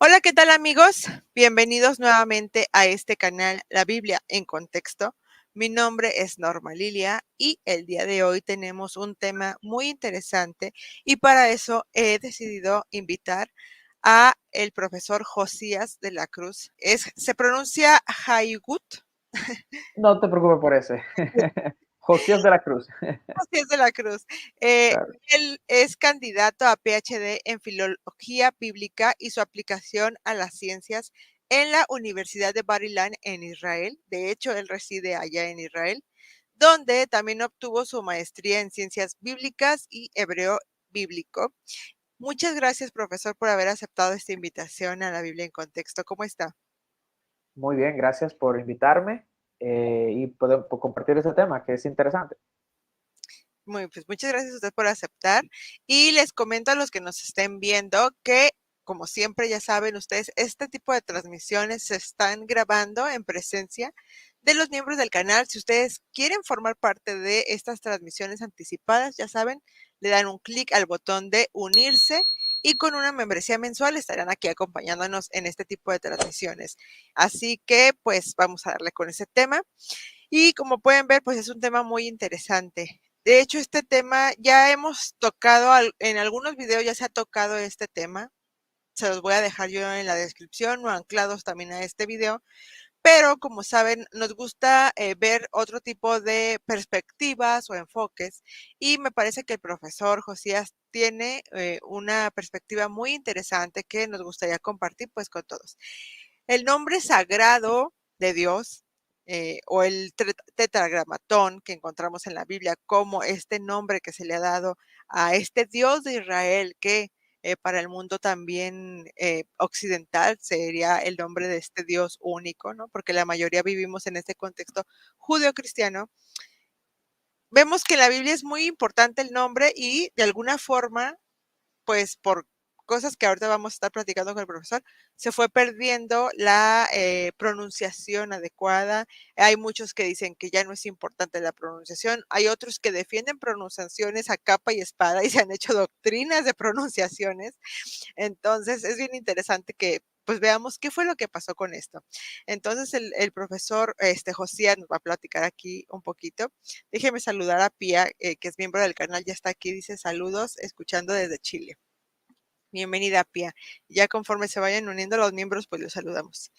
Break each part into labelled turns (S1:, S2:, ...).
S1: Hola, ¿qué tal amigos? Bienvenidos nuevamente a este canal, La Biblia en Contexto. Mi nombre es Norma Lilia y el día de hoy tenemos un tema muy interesante y para eso he decidido invitar a el profesor Josías de la Cruz. Se pronuncia Haygut.
S2: No te preocupes por ese. Josías de la Cruz.
S1: Josías de la Cruz. Eh,
S2: Claro.
S1: Él es candidato a PhD en Filología Bíblica y su aplicación a las ciencias en la Universidad de Bar-Ilan en Israel. De hecho, él reside allá en Israel, donde también obtuvo su maestría en Ciencias Bíblicas y Hebreo Bíblico. Muchas gracias, profesor, por haber aceptado esta invitación a la Biblia en Contexto. ¿Cómo está?
S2: Muy bien, gracias por invitarme y por compartir este tema que es interesante.
S1: Pues muchas gracias a usted por aceptar. Y les comento a los que nos estén viendo que, como siempre, ya saben ustedes, este tipo de transmisiones se están grabando en presencia de los miembros del canal. Si ustedes quieren formar parte de estas transmisiones anticipadas, ya saben, le dan un clic al botón de unirse y con una membresía mensual estarán aquí acompañándonos en este tipo de transmisiones. Así que, pues, vamos a darle con ese tema. Y como pueden ver, pues es un tema muy interesante. De hecho, este tema ya hemos tocado en algunos videos, ya se ha tocado este tema. Se los voy a dejar yo en la descripción o anclados también a este video. Pero como saben, nos gusta ver otro tipo de perspectivas o enfoques. Y me parece que el profesor Josías tiene una perspectiva muy interesante que nos gustaría compartir pues con todos. El nombre sagrado de Dios o el tetragramatón que encontramos en la Biblia como este nombre que se le ha dado a este Dios de Israel que para el mundo también occidental sería el nombre de este Dios único, ¿no? Porque la mayoría vivimos en este contexto judeo-cristiano. Vemos que en la Biblia es muy importante el nombre y de alguna forma pues por cosas que ahorita vamos a estar platicando con el profesor, se fue perdiendo la pronunciación adecuada. Hay muchos que dicen que ya no es importante la pronunciación. Hay otros que defienden pronunciaciones a capa y espada y se han hecho doctrinas de pronunciaciones. Entonces es bien interesante que pues veamos qué fue lo que pasó con esto. Entonces el profesor Josías nos va a platicar aquí un poquito. Déjeme saludar a Pía, que es miembro del canal, ya está aquí, dice saludos, escuchando desde Chile. Bienvenida, Pía. Ya conforme se vayan uniendo los miembros, pues los saludamos.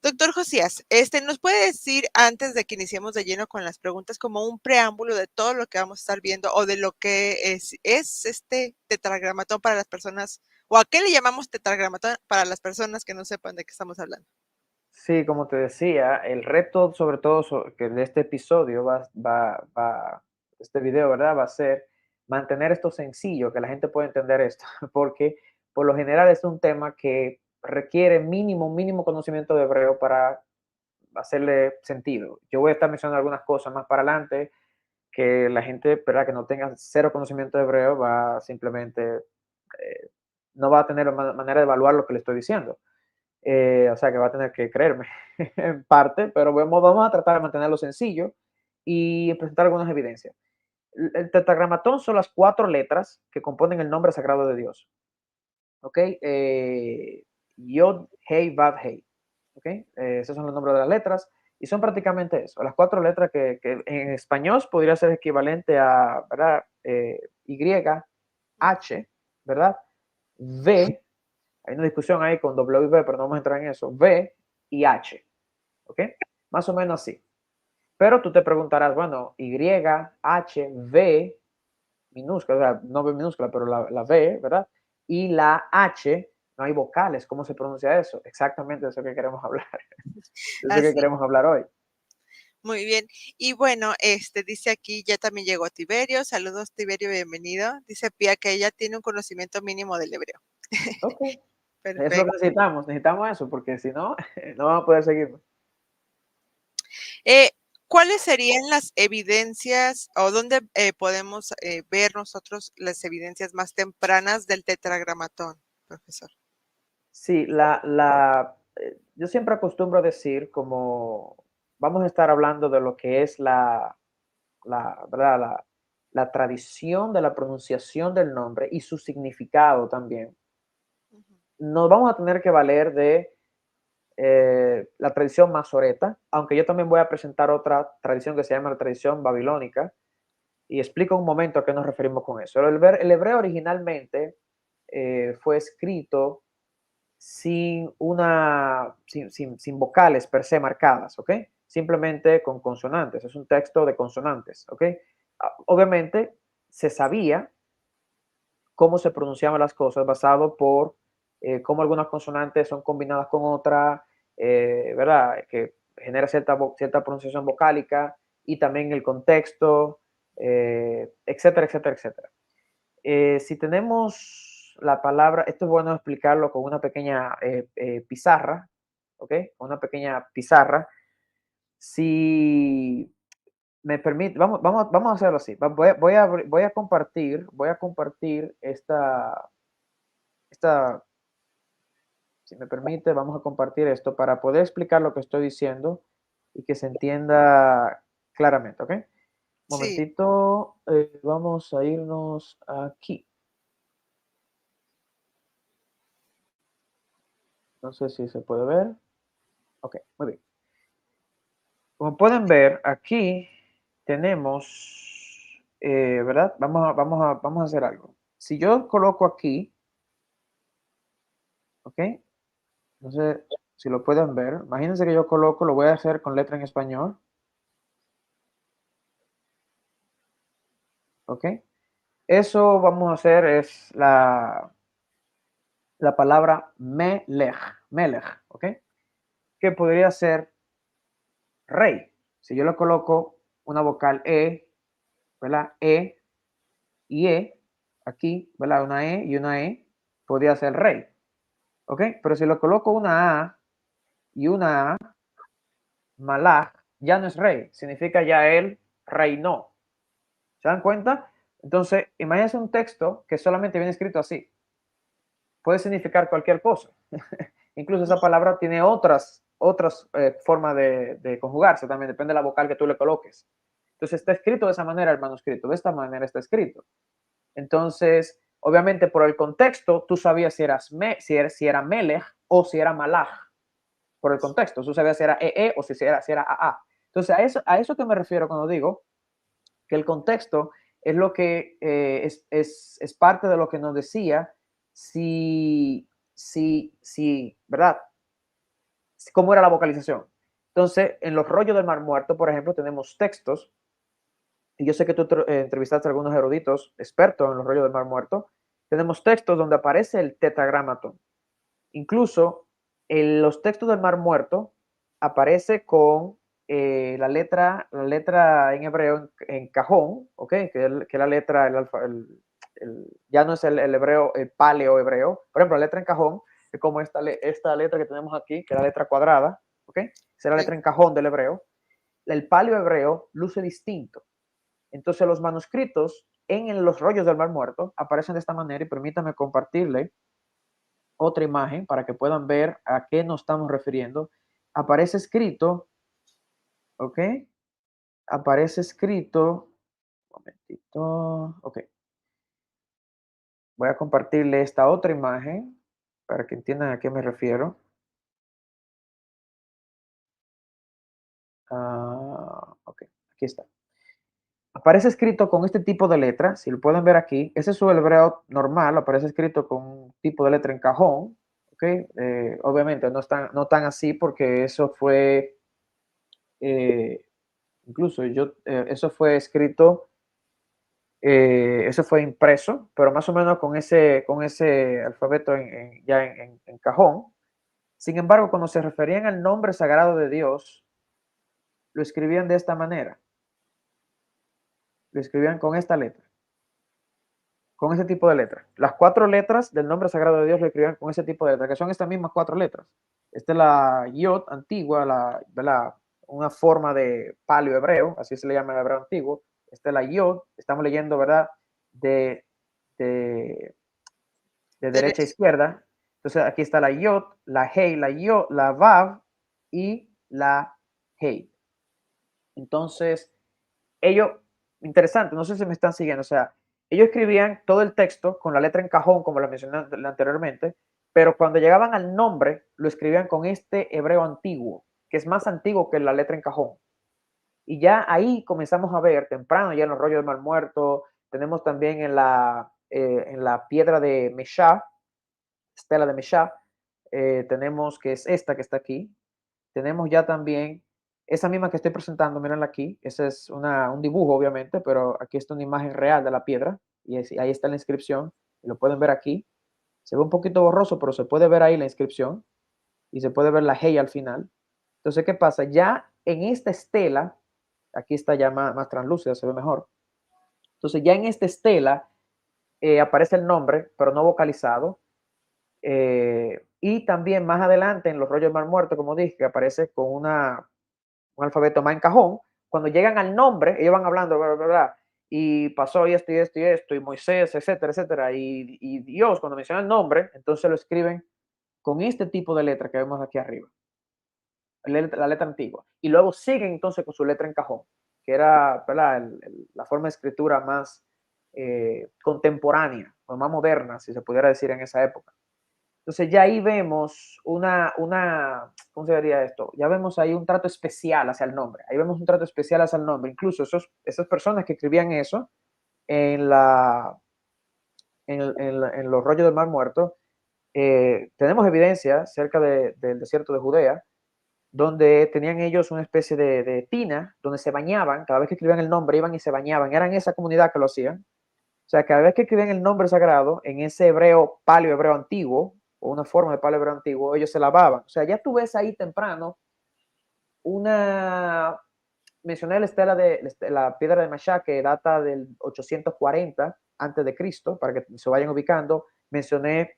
S1: Doctor Josías, ¿nos puede decir antes de que iniciemos de lleno con las preguntas como un preámbulo de todo lo que vamos a estar viendo o de lo que es este tetragramatón para las personas, o a qué le llamamos tetragramatón para las personas que no sepan de qué estamos hablando?
S2: Sí, como te decía, el reto sobre todo que de este episodio este video, ¿verdad? Va a ser mantener esto sencillo, que la gente pueda entender esto, porque por lo general es un tema que requiere mínimo conocimiento de hebreo para hacerle sentido. Yo voy a estar mencionando algunas cosas más para adelante que la gente, ¿verdad? Que no tenga cero conocimiento de hebreo va simplemente, eh, no va a tener manera de evaluar lo que le estoy diciendo. O sea que va a tener que creerme en parte, pero vamos a tratar de mantenerlo sencillo y presentar algunas evidencias. El tetragramatón son las 4 letras que componen el nombre sagrado de Dios. ¿Ok? Yod, Hei, Vav, Hei. ¿Ok? Esos son los nombres de las letras y son prácticamente eso. Las 4 letras que en español podría ser equivalente a, ¿verdad? Y, H, ¿verdad? V, hay una discusión ahí con W, pero no vamos a entrar en eso. V y H, ¿ok? Más o menos así. Pero tú te preguntarás, bueno, Y, H, V, minúscula, o sea, no V minúscula, pero la V, ¿verdad? Y la H, no hay vocales. ¿Cómo se pronuncia eso? Exactamente de eso que queremos hablar. De eso que
S1: Así,
S2: queremos hablar hoy.
S1: muy bien. Y bueno, dice aquí, ya también llegó Tiberio. Saludos, Tiberio, bienvenido. Dice Pía que ella tiene un conocimiento mínimo del hebreo.
S2: Ok. Es lo que
S1: Perfecto.
S2: necesitamos eso, porque si no, no vamos a poder seguir.
S1: Eh, ¿Cuáles serían las evidencias o dónde podemos ver nosotros las evidencias más tempranas del tetragramatón, profesor?
S2: Sí, yo siempre acostumbro a decir como vamos a estar hablando de lo que es ¿verdad? La tradición de la pronunciación del nombre y su significado también. nos vamos a tener que valer de la tradición masoreta, aunque yo también voy a presentar otra tradición que se llama la tradición babilónica, y explico un momento a qué nos referimos con eso. El hebreo originalmente fue escrito sin, sin vocales per se marcadas, ¿ok? Simplemente con consonantes, es un texto de consonantes, ¿ok? Obviamente se sabía cómo se pronunciaban las cosas basado por cómo algunas consonantes son combinadas con otras, ¿verdad? Que genera cierta pronunciación vocálica y también el contexto, etcétera, etcétera, etcétera. Si tenemos la palabra, esto es bueno explicarlo con una pequeña pizarra, ¿ok? Una pequeña pizarra. Si me permite, vamos a hacerlo así. Voy a compartir esta, si me permite, vamos a compartir esto para poder explicar lo que estoy diciendo y que se entienda claramente, ¿ok? Un
S1: Sí,
S2: momentito, vamos a irnos aquí. No sé si se puede ver. Ok, muy bien. Como pueden ver, aquí tenemos, ¿verdad? Vamos a hacer algo. Si yo coloco aquí, ¿ok? No sé si lo pueden ver. Imagínense que yo coloco, lo voy a hacer con letra en español, ¿ok? Eso vamos a hacer es la palabra melech, ¿ok? Que podría ser rey. Si yo le coloco una vocal ¿verdad? Y aquí, ¿verdad? Una y una podría ser rey, ¿ok? Pero si le coloco una A y una A, malach, ya no es rey, significa ya él reinó. ¿Se dan cuenta? Entonces, imagínense un texto que solamente viene escrito así. Puede significar cualquier cosa. Incluso esa palabra tiene otras formas de conjugarse también, depende de la vocal que tú le coloques. Entonces está escrito de esa manera el manuscrito, de esta manera está escrito. Entonces, obviamente por el contexto, tú sabías si era Melech o si era Malach. Por el contexto, tú sabías si era o si era AA. Entonces, a eso que me refiero cuando digo que el contexto es lo que es parte de lo que nos decía ¿verdad? ¿Cómo era la vocalización? Entonces, en los rollos del Mar Muerto, por ejemplo, tenemos textos, y yo sé que tú entrevistaste a algunos eruditos expertos en los rollos del Mar Muerto, tenemos textos donde aparece el tetragramaton. Incluso en los textos del Mar Muerto aparece con la letra en hebreo en cajón, ¿ok? Que la letra, ya no es el hebreo, el paleo hebreo. Por ejemplo, la letra en cajón es como esta letra que tenemos aquí, que es la letra cuadrada, ¿ok? Esa es la
S1: sí.
S2: letra en cajón del hebreo. El paleo hebreo luce distinto. Entonces los manuscritos en los rollos del Mar Muerto aparecen de esta manera y permítame compartirle otra imagen para que puedan ver a qué nos estamos refiriendo. Aparece escrito, ¿ok? Aparece escrito, un momentito, ok. Voy a compartirle esta otra imagen para que entiendan a qué me refiero. Ok, aquí está. Aparece escrito con este tipo de letra, si lo pueden ver aquí, ese es su hebreo normal, aparece escrito con un tipo de letra en cajón, ¿ok? Obviamente no tan así porque eso fue, eh, incluso eso fue escrito, eso fue impreso, pero más o menos con ese alfabeto ya en cajón. Sin embargo, cuando se referían al nombre sagrado de Dios, lo escribían de esta manera, lo escribían con esta letra, con ese tipo de letras. Las 4 letras del nombre sagrado de Dios lo escribían con ese tipo de letras, que son estas mismas 4 letras. Esta es la Yod antigua, una forma de paleo hebreo, así se le llama el hebreo antiguo. Esta es la Yod, estamos leyendo, ¿verdad? De, de, de derecha a
S1: Derecho.
S2: izquierda. Entonces aquí está la Yod, la Hei, la Yod, la Vav y la Hei. Entonces, ellos, interesante, no sé si me están siguiendo, o sea, ellos escribían todo el texto con la letra en cajón, como lo mencioné anteriormente, pero cuando llegaban al nombre, lo escribían con este hebreo antiguo, que es más antiguo que la letra en cajón. Y ya ahí comenzamos a ver temprano, ya en los rollos del Mar Muerto, tenemos también en la piedra de Meshá, estela de Meshá, tenemos que es esta que está aquí, tenemos ya también esa misma que estoy presentando, mírenla aquí, ese es un dibujo obviamente, pero aquí está una imagen real de la piedra y ahí está la inscripción, y lo pueden ver aquí, se ve un poquito borroso, pero se puede ver ahí la inscripción y se puede ver la Hey al final. Entonces, ¿qué pasa? Ya en esta estela, aquí está ya más translúcida, se ve mejor. Entonces, ya en esta estela aparece el nombre, pero no vocalizado. Y también más adelante en los rollos del Mar Muerto, como dije, que aparece con un alfabeto más en cajón. Cuando llegan al nombre, ellos van hablando, bla, bla, bla, y pasó y esto y esto y esto, y Moisés, etcétera, etcétera. Y Dios, cuando menciona el nombre, entonces lo escriben con este tipo de letra que vemos aquí arriba, la letra antigua. Y luego siguen entonces con su letra en cajón, que era, ¿verdad? La forma de escritura más contemporánea, o más moderna, si se pudiera decir en esa época. Entonces ya ahí vemos ¿cómo se diría esto? Ya vemos ahí un trato especial hacia el nombre. Ahí vemos un trato especial hacia el nombre. Incluso esas personas que escribían eso en, la, en los rollos del Mar Muerto, tenemos evidencia cerca del desierto de Judea, donde tenían ellos una especie de tina, donde se bañaban, cada vez que escribían el nombre iban y se bañaban, eran esa comunidad que lo hacían. O sea, cada vez que escribían el nombre sagrado en ese hebreo, paleo hebreo antiguo, o una forma de paleo hebreo antiguo, ellos se lavaban. O sea, ya tú ves ahí temprano una, mencioné la estela de la piedra de Mashá, que data del 840 antes de Cristo, para que se vayan ubicando. Mencioné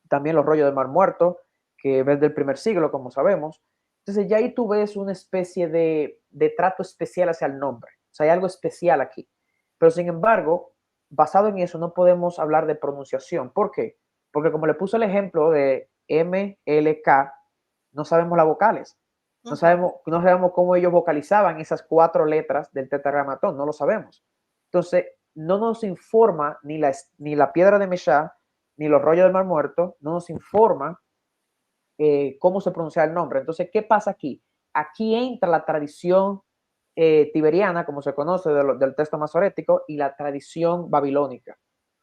S2: también los rollos del Mar Muerto, que ves del primer siglo, como sabemos. Entonces ya ahí tú ves una especie de trato especial hacia el nombre. O sea, hay algo especial aquí. Pero sin embargo, basado en eso, no podemos hablar de pronunciación. ¿Por qué? Porque como le puse el ejemplo de M, L, K, no sabemos las vocales. No sabemos cómo ellos vocalizaban esas 4 letras del tetragramatón, no lo sabemos. Entonces, no nos informa ni la piedra de Meshá, ni los rollos del Mar Muerto, no nos informa cómo se pronuncia el nombre. Entonces, ¿qué pasa aquí? Aquí entra la tradición tiberiana, como se conoce del texto masorético, y la tradición babilónica.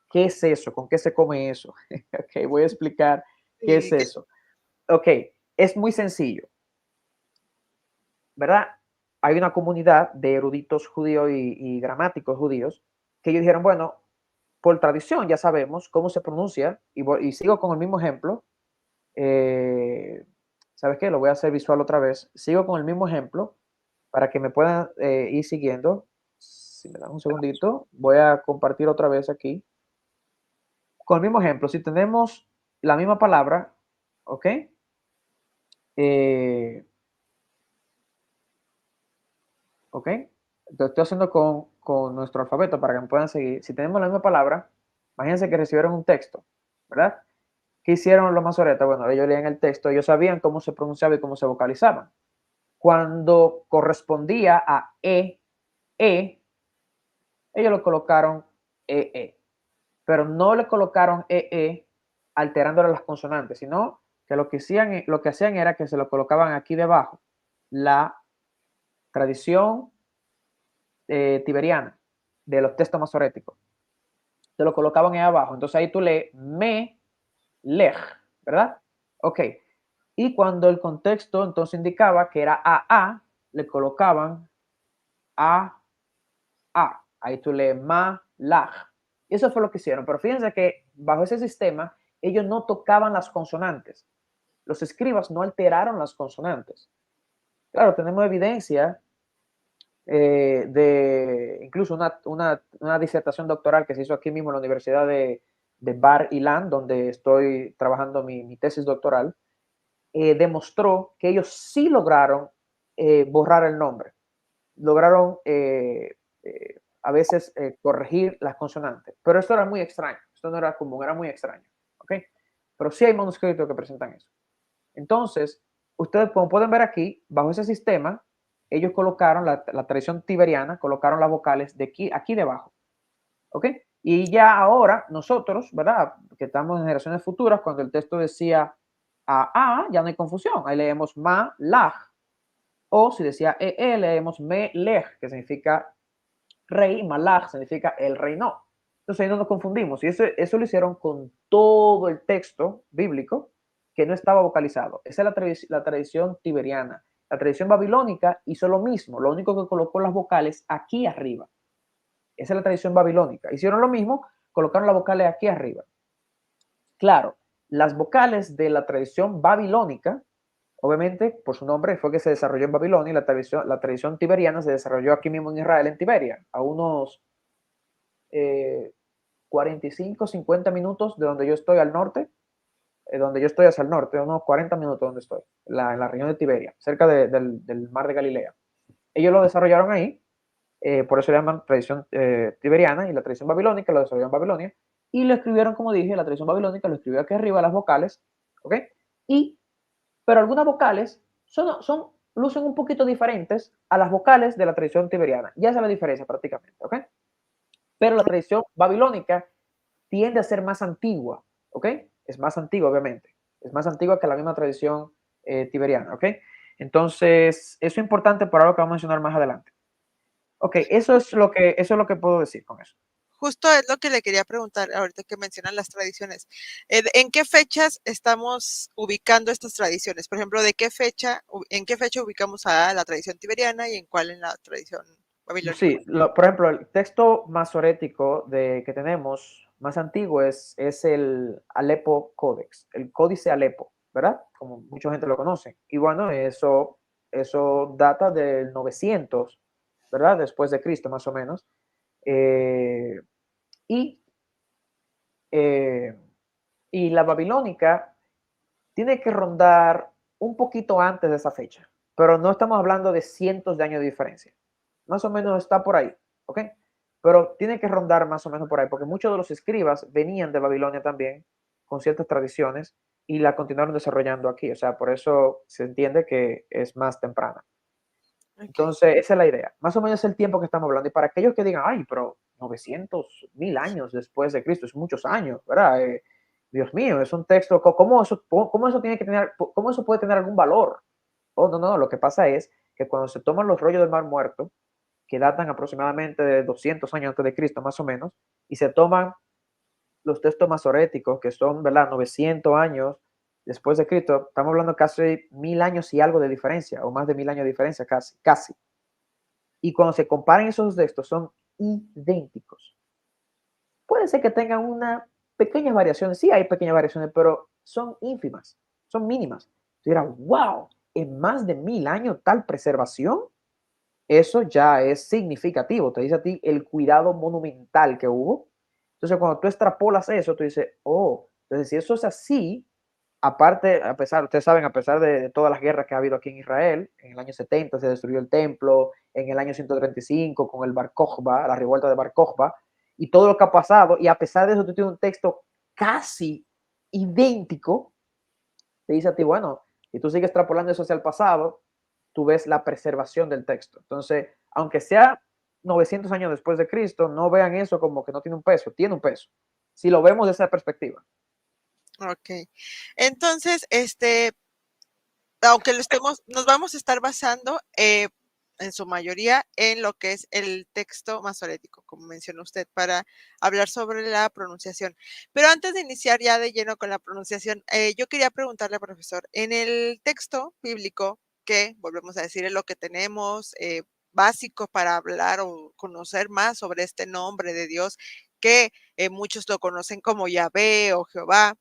S2: ¿Qué es eso? ¿Con qué se come eso? Ok, voy a explicar qué es
S1: Sí,
S2: eso. Ok, es muy sencillo, ¿verdad? Hay una comunidad de eruditos judíos y gramáticos judíos que ellos dijeron, bueno, por tradición ya sabemos cómo se pronuncia, y sigo con el mismo ejemplo. ¿Sabes qué? Lo voy a hacer visual otra vez. Sigo con el mismo ejemplo para que me puedan ir siguiendo. Si me dan un segundito, voy a compartir otra vez aquí. Con el mismo ejemplo, si tenemos la misma palabra, ¿ok? ¿Ok? Lo estoy haciendo con nuestro alfabeto para que me puedan seguir. Si tenemos la misma palabra, imagínense que recibieron un texto, ¿verdad? ¿Qué hicieron los masoretas? Bueno, ellos leían el texto, ellos sabían cómo se pronunciaba y cómo se vocalizaban. Cuando correspondía a ellos lo colocaron pero no le colocaron alterándole las consonantes, sino que lo que hacían era que se lo colocaban aquí debajo, la tradición tiberiana de los textos masoréticos. Te lo colocaban ahí abajo. Entonces ahí tú lees me, lej, ¿verdad? Ok. Y cuando el contexto entonces indicaba que era a, le colocaban a. Ahí tú lees ma, laj. Y eso fue lo que hicieron. Pero fíjense que bajo ese sistema, ellos no tocaban las consonantes. Los escribas no alteraron las consonantes. Claro, tenemos evidencia de incluso una disertación doctoral que se hizo aquí mismo en la Universidad de Bar Ilan, donde estoy trabajando mi tesis doctoral, demostró que ellos sí lograron borrar el nombre. Lograron a veces corregir las consonantes, pero esto era muy extraño, esto no era común, era muy extraño, ¿ok? Pero sí hay manuscritos que presentan eso. Entonces, ustedes como pueden ver aquí, bajo ese sistema, ellos colocaron la tradición tiberiana, colocaron las vocales de aquí debajo, ¿ok? Y ya ahora nosotros, ¿verdad? Que estamos en generaciones futuras, cuando el texto decía ya no hay confusión. Ahí leemos ma, lag. O si decía leemos me, leg, que significa rey, malach significa el reinó. Entonces ahí no nos confundimos. Y eso lo hicieron con todo el texto bíblico que no estaba vocalizado. Esa es la tradición tiberiana. La tradición babilónica hizo lo mismo, lo único que colocó las vocales aquí arriba. Esa es la tradición babilónica. Hicieron lo mismo, colocaron las vocales aquí arriba. Claro, las vocales de la tradición babilónica, obviamente, por su nombre, fue que se desarrolló en Babilonia y la tradición tiberiana se desarrolló aquí mismo en Israel, en Tiberia, a unos 45, 50 minutos de donde yo estoy al norte, donde yo estoy hacia el norte, unos 40 minutos donde estoy, en la región de Tiberia, cerca del mar de Galilea. Ellos lo desarrollaron ahí, por eso le llaman tradición tiberiana, y la tradición babilónica lo desarrolló en Babilonia, y lo escribieron, como dije, la tradición babilónica lo escribió aquí arriba, las vocales, ¿ok? Y, pero algunas vocales lucen un poquito diferentes a las vocales de la tradición tiberiana. Ya esa es la diferencia prácticamente, ¿ok? Pero la tradición babilónica tiende a ser más antigua, ¿ok? Es más antigua, obviamente. Es más antigua que la misma tradición tiberiana, ¿ok? Entonces, eso es importante para lo que vamos a mencionar más adelante. Ok, eso es lo que puedo decir con eso.
S1: Justo es lo que le quería preguntar ahorita que mencionan las tradiciones. ¿En qué fechas estamos ubicando estas tradiciones? Por ejemplo, en qué fecha ubicamos a la tradición tiberiana y en cuál en la tradición babilónica?
S2: Sí, por ejemplo, el texto masorético que tenemos más antiguo es el Alepo Codex, el Códice Alepo, ¿verdad? Como mucha gente lo conoce. Y bueno, eso data del 900, ¿verdad? Después de Cristo, más o menos. Eh, y, eh, y la babilónica tiene que rondar un poquito antes de esa fecha, pero no estamos hablando de cientos de años de diferencia. Más o menos está por ahí, ¿ok? Pero tiene que rondar más o menos por ahí, porque muchos de los escribas venían de Babilonia también, con ciertas tradiciones, y la continuaron desarrollando aquí. O sea, por eso se entiende que es más temprana.
S1: Okay.
S2: Entonces, esa es la idea. Más o menos es el tiempo que estamos hablando. Y para aquellos que digan, ay, pero 900, 1000 años después de Cristo, es muchos años, ¿verdad? Dios mío, es un texto, cómo eso tiene que tener, cómo eso puede tener algún valor? Oh, no, no, lo que pasa es que cuando se toman los rollos del Mar Muerto, que datan aproximadamente de 200 años antes de Cristo, más o menos, y se toman los textos masoréticos, que son, ¿verdad?, 900 años después de Cristo, estamos hablando casi 1000 años y algo de diferencia, o más de 1000 años de diferencia, casi, casi. Y cuando se comparan esos textos, son idénticos. Puede ser que tengan una pequeñas variaciones, sí hay pequeñas variaciones, pero son ínfimas, son mínimas. Tú dirás, wow, en más de 1000 años tal preservación, eso ya es significativo. Te dice a ti el cuidado monumental que hubo. Entonces, cuando tú extrapolas eso, tú dices, oh, entonces si eso es así, aparte, ustedes saben, a pesar de todas las guerras que ha habido aquí en Israel, en el año 70 se destruyó el templo, en el año 135 con el Bar Kokhba, la revuelta de Bar Kokhba, y todo lo que ha pasado, y a pesar de eso tú tienes un texto casi idéntico, te dice a ti, bueno, y tú sigues extrapolando eso hacia el pasado, tú ves la preservación del texto. Entonces, aunque sea 900 años después de Cristo, no vean eso como que no tiene un peso, si lo vemos desde esa perspectiva.
S1: Ok. Entonces, aunque nos vamos a estar basando en su mayoría en lo que es el texto masorético, como mencionó usted, para hablar sobre la pronunciación. Pero antes de iniciar ya de lleno con la pronunciación, yo quería preguntarle, profesor, en el texto bíblico, que volvemos a decir es lo que tenemos básico para hablar o conocer más sobre este nombre de Dios, que muchos lo conocen como Yahvé o Jehová.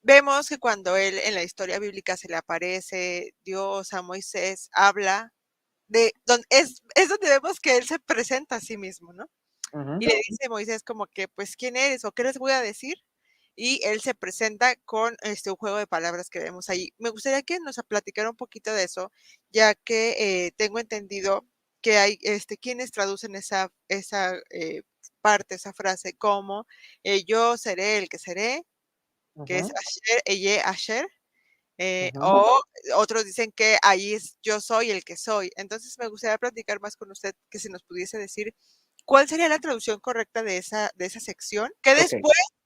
S1: Vemos que cuando él en la historia bíblica se le aparece Dios a Moisés, habla es donde vemos que él se presenta a sí mismo, ¿no?
S2: Uh -huh.
S1: Y le dice a Moisés como que, pues, ¿quién eres o qué les voy a decir? Y él se presenta con un juego de palabras que vemos ahí. Me gustaría que nos platicara un poquito de eso, ya que tengo entendido que hay quienes traducen esa parte, esa frase como yo seré el que seré,
S2: Uh
S1: que es
S2: -huh.
S1: Asher, Eye, Asher,
S2: Uh -huh.
S1: o otros dicen que ahí es yo soy el que soy. Entonces me gustaría platicar más con usted, que si nos pudiese decir ¿cuál sería la traducción correcta de esa sección? Que
S2: Ok,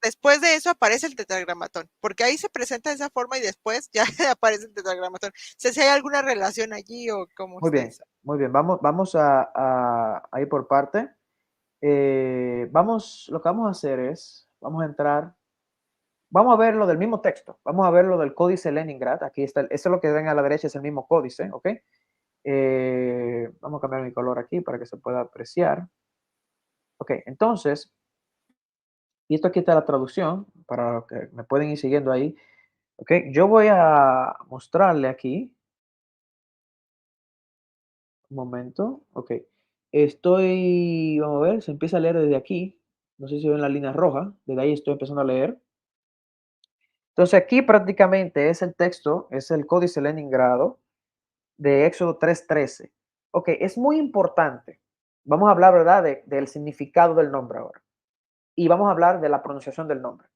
S1: después de eso aparece el tetragramatón, porque ahí se presenta de esa forma y después ya aparece el tetragramatón. O sea, si hay alguna relación allí o cómo
S2: muy
S1: está
S2: bien,
S1: eso.
S2: muy bien. Vamos a ir por parte. Lo que vamos a hacer es, vamos a entrar, vamos a ver lo del mismo texto, vamos a ver lo del códice Leningrad. Aquí está, eso es lo que ven a la derecha, es el mismo códice, ¿ok? Vamos a cambiar mi color aquí para que se pueda apreciar. Ok, entonces, y esto aquí está la traducción, para los que me pueden ir siguiendo ahí. Ok, yo voy a mostrarle aquí, un momento, ok. Vamos a ver, se empieza a leer desde aquí. No sé si ven la línea roja, desde ahí estoy empezando a leer. Entonces aquí prácticamente es el texto, es el códice Leningrado de Éxodo 3:13. Ok, es muy importante. Vamos a hablar, ¿verdad?, del significado del nombre ahora. Y vamos a hablar de la pronunciación del nombre.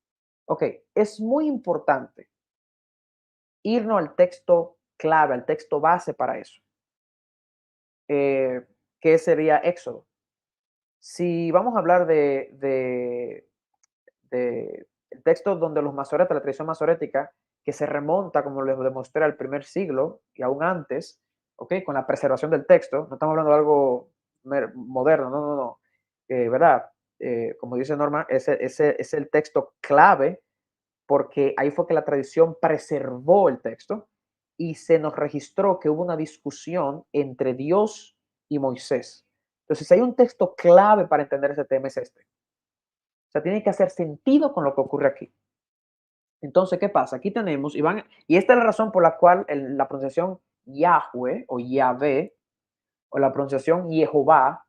S2: Ok, es muy importante irnos al texto clave, al texto base para eso, que sería Éxodo. Si vamos a hablar de el texto donde los masoretas, la tradición masorética, que se remonta, como les demostré, al primer siglo y aún antes, ¿ok? Con la preservación del texto, no estamos hablando de algo moderno, no, no, no, ¿verdad? Como dice Norma, ese es el texto clave porque ahí fue que la tradición preservó el texto y se nos registró que hubo una discusión entre Dios y Moisés. Entonces, si hay un texto clave para entender ese tema, es este. O sea, tiene que hacer sentido con lo que ocurre aquí. Entonces, ¿qué pasa? Aquí tenemos, y esta es la razón por la cual la pronunciación Yahweh o Yahvé o la pronunciación Jehová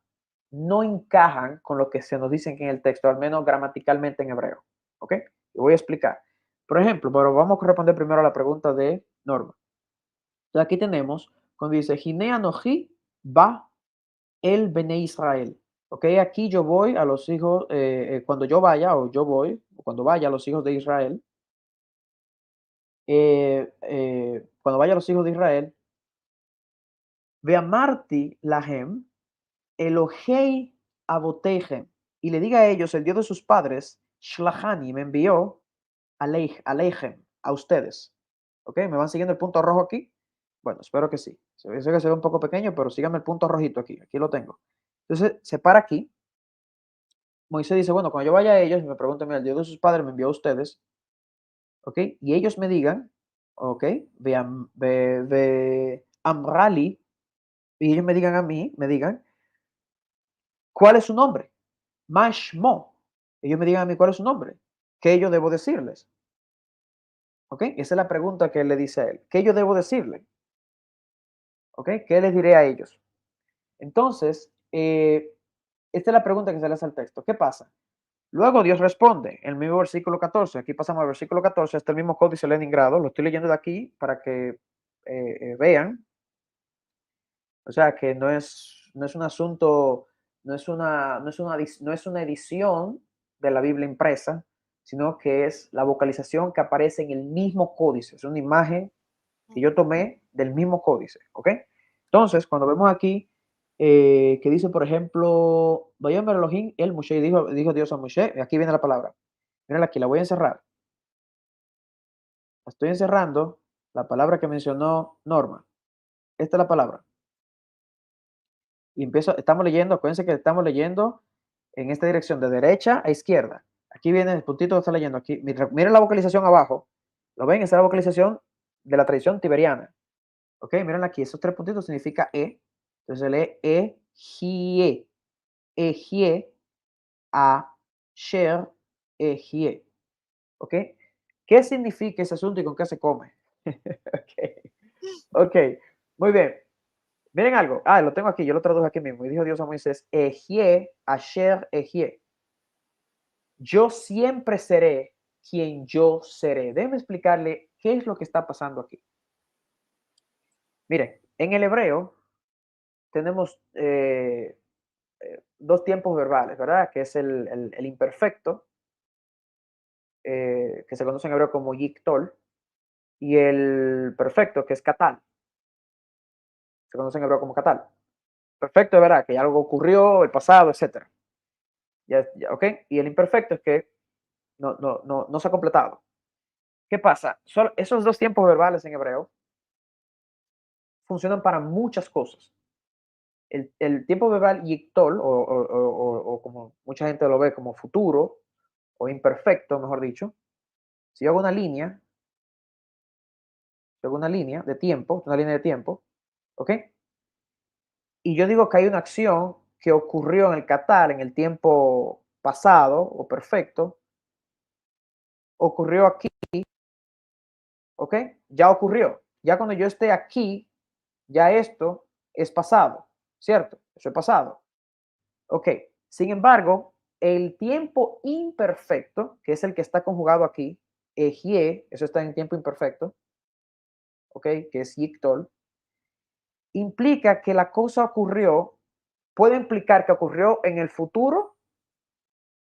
S2: no encajan con lo que se nos dice en el texto, al menos gramaticalmente en hebreo. ¿Ok? Y voy a explicar. Por ejemplo, pero vamos a responder primero a la pregunta de Norma. Entonces aquí tenemos, cuando dice, Gine Anoji va el Bene Israel. Ok, aquí yo voy a los hijos, cuando yo vaya, o yo voy, o cuando vaya a los hijos de Israel, cuando vaya a los hijos de Israel, Marti Lahem, Elohei Aboteihem, y le diga a ellos, el Dios de sus padres, Shlachani, me envió Aleichem, a ustedes. ¿Ok? ¿Me van siguiendo el punto rojo aquí? Bueno, espero que sí. Sé que se ve un poco pequeño, pero síganme el punto rojito aquí. Aquí lo tengo. Entonces, se para aquí. Moisés dice, bueno, cuando yo vaya a ellos y me pregunten, mira, el Dios de sus padres me envió a ustedes, ¿ok? Y ellos me digan, ¿ok? Ve Amrali, y ellos me digan a mí, me digan, ¿cuál es su nombre? Mashmo. Ellos me digan a mí, ¿cuál es su nombre? ¿Qué yo debo decirles? ¿Ok? Esa es la pregunta que él le dice a él. ¿Qué yo debo decirle? ¿Ok? ¿Qué les diré a ellos? Entonces, esta es la pregunta que se le hace al texto. ¿Qué pasa? Luego Dios responde, en el mismo versículo 14, aquí pasamos al versículo 14, este el mismo códice Leningrado, lo estoy leyendo de aquí para que vean, o sea que no es un asunto, no es una edición de la Biblia impresa, sino que es la vocalización que aparece en el mismo códice, es una imagen que yo tomé del mismo códice, ¿ok? Entonces, cuando vemos aquí que dice, por ejemplo, Vayomer Elohim el Moshe, dijo Dios a Moshe, aquí viene la palabra. Miren aquí, la voy a encerrar. La estoy encerrando, la palabra que mencionó Norma. Esta es la palabra. Y empiezo, estamos leyendo, acuérdense que estamos leyendo en esta dirección, de derecha a izquierda. Aquí viene el puntito que está leyendo. Aquí, miren la vocalización abajo. ¿Lo ven? Esa es la vocalización de la tradición tiberiana. Ok, miren aquí, esos tres puntitos significa E. Entonces se lee Ejie, Ejie, A, Sher, Ejie. ¿Ok? ¿Qué significa ese asunto y con qué se come? Ok, ok, muy bien. Miren algo. Ah, lo tengo aquí, yo lo traduje aquí mismo. Y dijo Dios a Moisés, Ejie, Asher, Ejie. Yo siempre seré quien yo seré. Déjenme explicarle qué es lo que está pasando aquí. Miren, en el hebreo tenemos dos tiempos verbales, ¿verdad? Que es el imperfecto, que se conoce en hebreo como yiktol, y el perfecto, que es katal, se conoce en hebreo como katal. Perfecto, ¿verdad? Que algo ocurrió, el pasado, etcétera. ¿Ok? Y el imperfecto es que no se ha completado. ¿Qué pasa? Esos dos tiempos verbales en hebreo funcionan para muchas cosas. El tiempo verbal yictol, o como mucha gente lo ve como futuro, o imperfecto, mejor dicho, si yo hago una línea de tiempo, ¿ok? Y yo digo que hay una acción que ocurrió en el Qatar en el tiempo pasado o perfecto, ocurrió aquí, ¿ok? Ya ocurrió. Ya cuando yo esté aquí, ya esto es pasado, ¿cierto? Eso es pasado. Ok. Sin embargo, el tiempo imperfecto, que es el que está conjugado aquí, ejie, eso está en tiempo imperfecto, ¿ok? Que es yictol, implica que la cosa ocurrió, puede implicar que ocurrió en el futuro,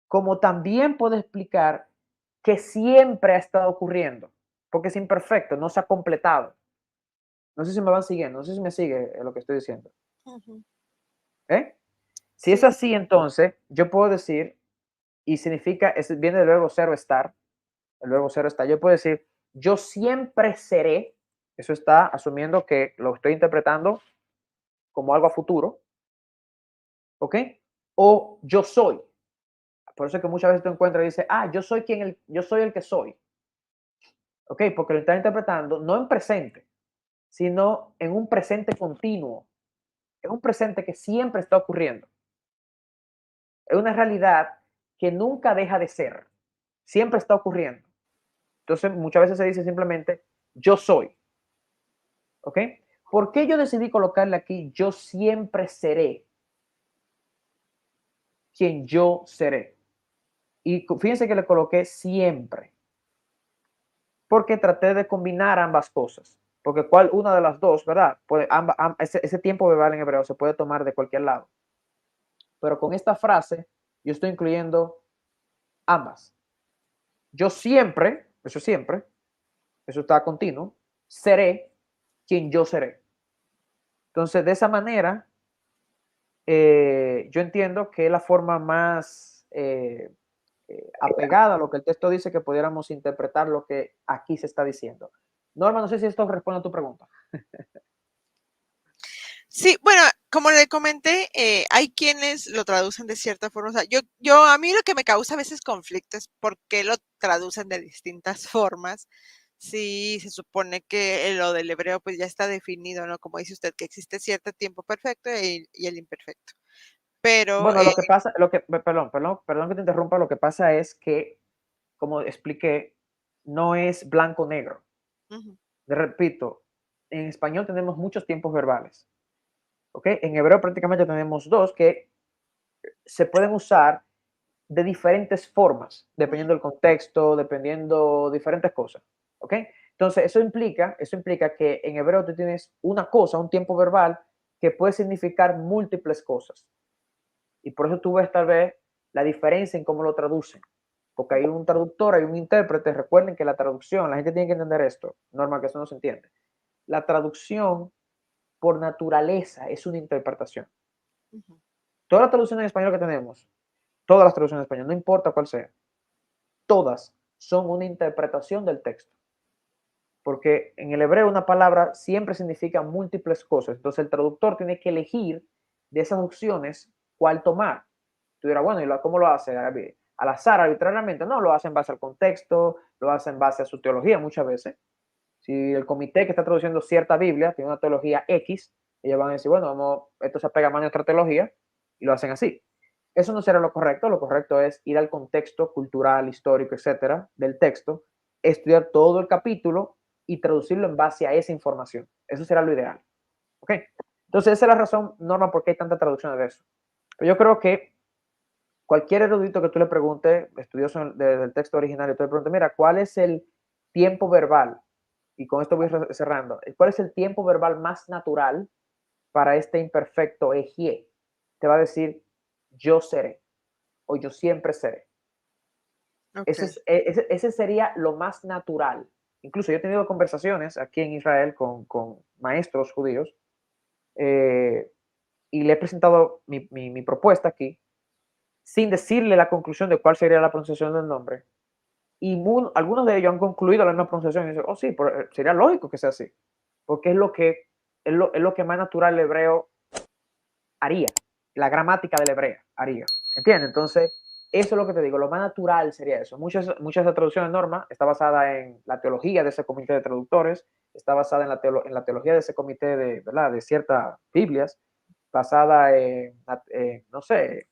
S2: como también puede explicar que siempre ha estado ocurriendo, porque es imperfecto, no se ha completado. No sé si me van siguiendo, no sé si me sigue lo que estoy diciendo.
S1: Ujú.
S2: ¿Eh? Si es
S1: Sí.
S2: así, entonces yo puedo decir, y significa, viene del verbo ser o estar, el verbo ser o estar, yo puedo decir, yo siempre seré, eso está asumiendo que lo estoy interpretando como algo a futuro, ¿ok? O yo soy. Por eso es que muchas veces tú encuentras y dices, yo soy el que soy, ¿ok? Porque lo está interpretando no en presente, sino en un presente continuo, en un presente que siempre está ocurriendo. Es una realidad que nunca deja de ser, siempre está ocurriendo. Entonces, muchas veces se dice simplemente, yo soy, ¿ok? ¿Por qué yo decidí colocarle aquí, yo siempre seré quien yo seré? Y fíjense que le coloqué siempre, porque traté de combinar ambas cosas. Porque cuál una de las dos, ¿verdad? Ese tiempo verbal en hebreo se puede tomar de cualquier lado. Pero con esta frase, yo estoy incluyendo ambas. Yo siempre, eso está continuo, seré quien yo seré. Entonces, de esa manera, yo entiendo que es la forma más apegada a lo que el texto dice que pudiéramos interpretar lo que aquí se está diciendo. Norma, no sé si esto responde a tu pregunta.
S1: Sí, bueno, como le comenté, hay quienes lo traducen de cierta forma. O sea, yo, a mí lo que me causa a veces conflicto es por qué lo traducen de distintas formas. Sí, se supone que lo del hebreo pues ya está definido, ¿no? Como dice usted, que existe cierto tiempo perfecto y el imperfecto. Pero,
S2: Bueno, lo que pasa, perdón que te interrumpa, lo que pasa es que, como expliqué, no es blanco-negro.
S1: ujú,
S2: Repito, en español tenemos muchos tiempos verbales, ¿ok? En hebreo prácticamente tenemos dos que se pueden usar de diferentes formas,
S1: ujú,
S2: dependiendo del contexto, dependiendo diferentes cosas, ¿ok? Entonces, eso implica que en hebreo tú tienes una cosa, un tiempo verbal, que puede significar múltiples cosas. Y por eso tú ves tal vez la diferencia en cómo lo traducen. Porque hay un traductor, hay un intérprete. Recuerden que la traducción, la gente tiene que entender esto, normal que eso no se entiende. La traducción, por naturaleza, es una interpretación.
S1: ujú.
S2: Todas las traducciones en español que tenemos, todas las traducciones en español, no importa cuál sea, todas son una interpretación del texto. Porque en el hebreo una palabra siempre significa múltiples cosas. Entonces el traductor tiene que elegir de esas opciones cuál tomar. Tú dirás, bueno, ¿y cómo lo hace? Al azar, arbitrariamente. No, lo hace en base al contexto, lo hace en base a su teología muchas veces. Si el comité que está traduciendo cierta Biblia tiene una teología X, ellos van a decir, bueno, esto se apega más a nuestra teología y lo hacen así. Eso no será lo correcto es ir al contexto cultural, histórico, etcétera, del texto, estudiar todo el capítulo y traducirlo en base a esa información. Eso será lo ideal. ¿Ok? Entonces, esa es la razón, Norma, por qué hay tanta traducción de eso. Pero yo creo que cualquier erudito que tú le preguntes, estudioso del texto original, y tú le preguntes, mira, ¿cuál es el tiempo verbal? Y con esto voy cerrando. ¿Cuál es el tiempo verbal más natural para este imperfecto ejie? Te va a decir, yo seré o yo siempre seré.
S1: Ok.
S2: Ese sería lo más natural. Incluso yo he tenido conversaciones aquí en Israel con maestros judíos y le he presentado mi propuesta aquí sin decirle la conclusión de cuál sería la pronunciación del nombre. Y algunos de ellos han concluido la misma pronunciación y dicen, oh sí, pero sería lógico que sea así, porque es lo que más natural el hebreo haría, la gramática del hebreo haría, ¿entiendes? Entonces, eso es lo que te digo, lo más natural sería eso. Muchas de las traducciones de norma está basada en la teología de ese comité de traductores, está basada en la teología de ese comité de, ¿verdad? De ciertas Biblias, basada no sé,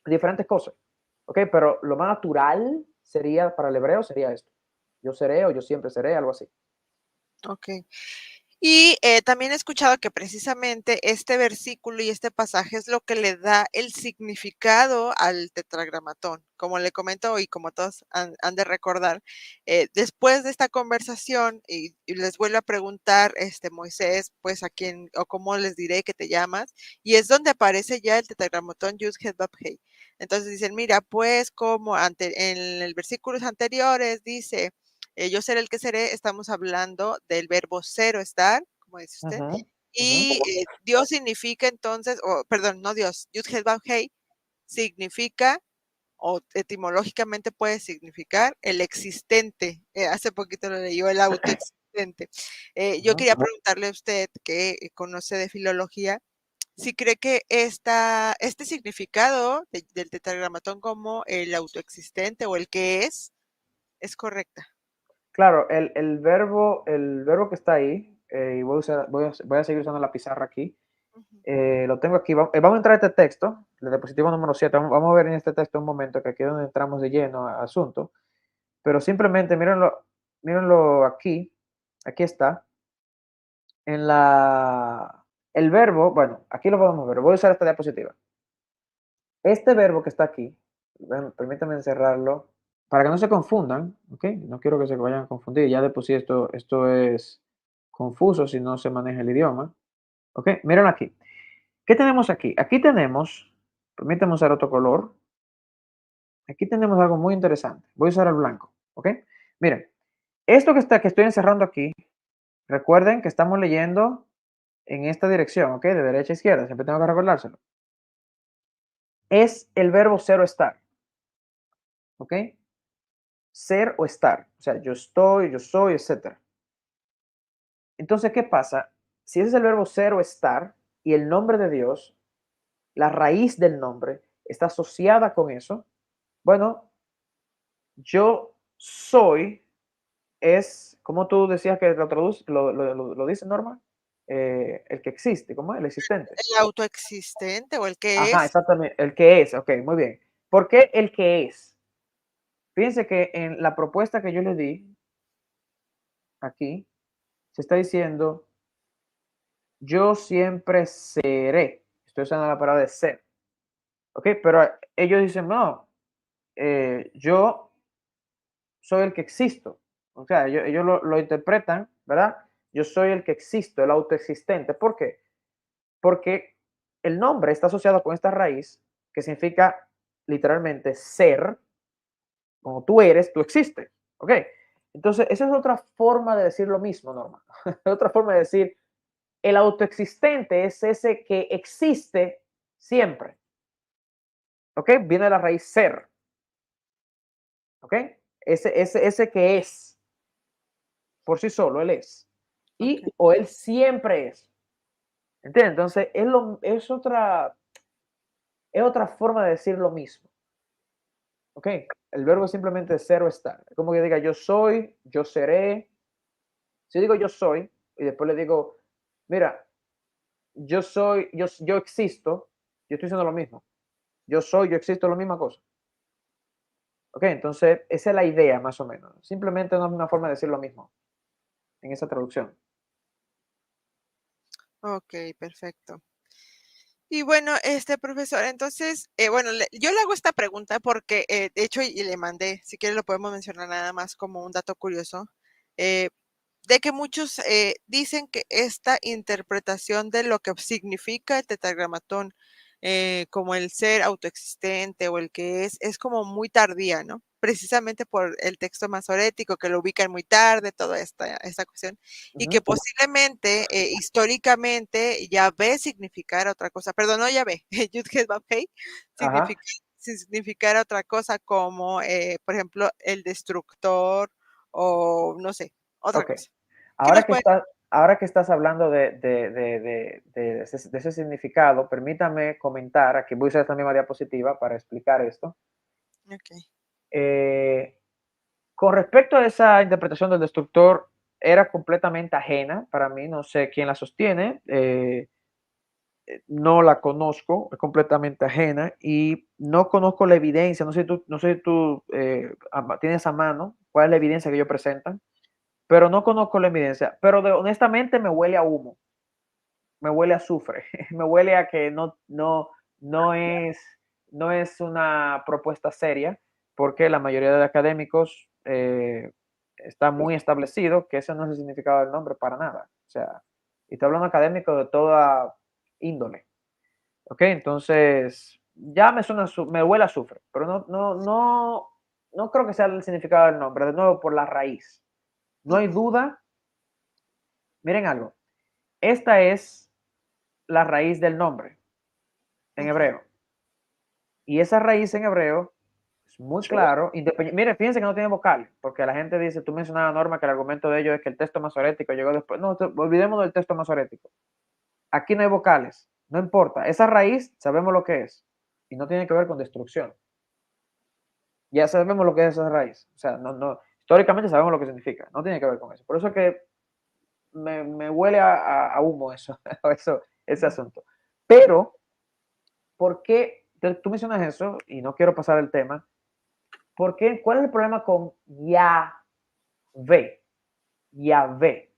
S2: diferentes cosas, ¿ok? Pero lo más natural sería, para el hebreo, sería esto. Yo seré o yo siempre seré, algo así.
S1: Ok. Y también he escuchado que precisamente este versículo y este pasaje es lo que le da el significado al tetragramatón. Como le comento y como todos han de recordar, después de esta conversación, y les vuelvo a preguntar, Moisés, pues a quién o cómo les diré que te llamas, y es donde aparece ya el tetragramatón Yud Het Vav Hei. Entonces dicen, mira, pues como en el versículos anteriores dice yo seré el que seré, estamos hablando del verbo ser o estar, como dice
S2: Uh
S1: usted,
S2: -huh, uh -huh.
S1: y Dios significa entonces, o perdón, no Dios, Yud Het Vav Hei significa, o etimológicamente puede significar el existente. Hace poquito lo leyó el autoexistente.
S2: Uh
S1: Yo
S2: -huh.
S1: quería preguntarle a usted, que conoce de filología, si cree que este significado del tetragramatón como el autoexistente o el que es correcta.
S2: Claro, el verbo que está ahí, y voy a seguir usando la pizarra aquí,
S1: Ujú.
S2: lo tengo aquí. Vamos a entrar a este texto, el diapositivo número 7. Vamos a ver en este texto un momento, que aquí es donde entramos de lleno al asunto. Pero simplemente mírenlo aquí. Aquí está. En el verbo, bueno, aquí lo podemos ver. Voy a usar esta diapositiva. Este verbo que está aquí, permítanme encerrarlo para que no se confundan, ¿ok? No quiero que se vayan a confundir. Ya de por sí esto es confuso si no se maneja el idioma. ¿Ok? Miren aquí. ¿Qué tenemos aquí? Aquí tenemos, permítanme usar otro color. Aquí tenemos algo muy interesante. Voy a usar el blanco. ¿Ok? Miren, esto que estoy encerrando aquí, recuerden que estamos leyendo en esta dirección, ¿ok? De derecha a izquierda, siempre tengo que recordárselo. Es el verbo ser o estar, ¿ok? Ser o estar. O sea, yo estoy, yo soy, etcétera. Entonces, ¿qué pasa? Si ese es el verbo ser o estar y el nombre de Dios, la raíz del nombre está asociada con eso, bueno, yo soy es, como tú decías que lo traduce, lo dice Norma, el que existe, ¿cómo es? El existente.
S1: El autoexistente o el que
S2: Ajá,
S1: es.
S2: exactamente, el que es, ok, muy bien. ¿Por qué el que es? Fíjense que en la propuesta que yo le di aquí, se está diciendo, yo siempre seré. Estoy usando la palabra de ser, ok, pero ellos dicen, no, yo soy el que existo. O sea, ellos lo interpretan, ¿verdad? Yo soy el que existo, el autoexistente. ¿Por qué? Porque el nombre está asociado con esta raíz que significa literalmente ser, como tú eres, tú existes. ¿Ok? Entonces, esa es otra forma de decir lo mismo, Norma. Otra forma de decir, el autoexistente es ese que existe siempre. ¿Ok? Viene de la raíz ser. ¿Ok? Ese que es por sí solo, él es.
S1: Ok,
S2: Y o él siempre es. ¿Entiendes? Entonces, es otra forma de decir lo mismo. ¿Ok? El verbo es simplemente ser o estar. Es como que diga yo soy, yo seré. Si digo yo soy y después le digo, mira, yo soy, yo existo, yo estoy diciendo lo mismo. Yo soy, yo existo, la misma cosa. ¿Ok? Entonces, esa es la idea más o menos. Simplemente no es una forma de decir lo mismo en esa traducción.
S1: ok, perfecto. Y bueno, profesor, entonces, bueno, yo le hago esta pregunta porque, de hecho, y le mandé, si quiere lo podemos mencionar nada más como un dato curioso, eh, de que muchos dicen que esta interpretación de lo que significa el tetragramatón, como el ser autoexistente o el que es como muy tardía, ¿no? Precisamente por el texto masorético, que lo ubican muy tarde, toda esta cuestión, y que
S2: Ujú.
S1: posiblemente, históricamente, Yahvé significara otra cosa. Perdón, no Yahvé, Yud-Heh-Vav-Hei
S2: Ajá.
S1: significa, si significara otra cosa como, por ejemplo, el destructor o no sé, otra
S2: Ok.
S1: cosa. ¿Qué
S2: Ahora
S1: nos
S2: que
S1: puede?
S2: estás, ahora que estás hablando de ese significado, permítame comentar, aquí voy a usar esta misma diapositiva para explicar esto.
S1: Ok.
S2: Eh, con respecto a esa interpretación del destructor, era completamente ajena para mí, no sé quién la sostiene, no la conozco, es completamente ajena y no conozco la evidencia, no sé si tú tienes a mano cuál es la evidencia que ellos presentan, pero no conozco la evidencia, pero honestamente me huele a humo, me huele a azufre, me huele a que no es, no es una propuesta seria, porque la mayoría de académicos está muy establecido que ese no es el significado del nombre para nada. O sea, y estoy hablando académico de toda índole. Ok, entonces ya me huele a azufre, pero no creo que sea el significado del nombre, de nuevo por la raíz. No hay
S1: Ujú,
S2: duda. Miren algo, esta es la raíz del nombre en
S1: ujú,
S2: hebreo. Y esa raíz en hebreo es muy claro. Mire, fíjense que no tiene vocal, porque la gente dice, tú mencionabas, Norma, que el argumento de ellos es que el texto masorético llegó después. No, olvidemos del texto masorético. Aquí no hay vocales, no importa. Esa raíz sabemos lo que es y no tiene que ver con destrucción. Ya sabemos lo que es esa raíz. O sea, históricamente sabemos lo que significa, no tiene que ver con eso. Por eso es que me huele a humo eso, ese asunto. Pero, ¿por qué? Tú mencionas eso y no quiero pasar el tema. ¿Por qué? ¿Cuál es el problema con Yahvé? Yahvé.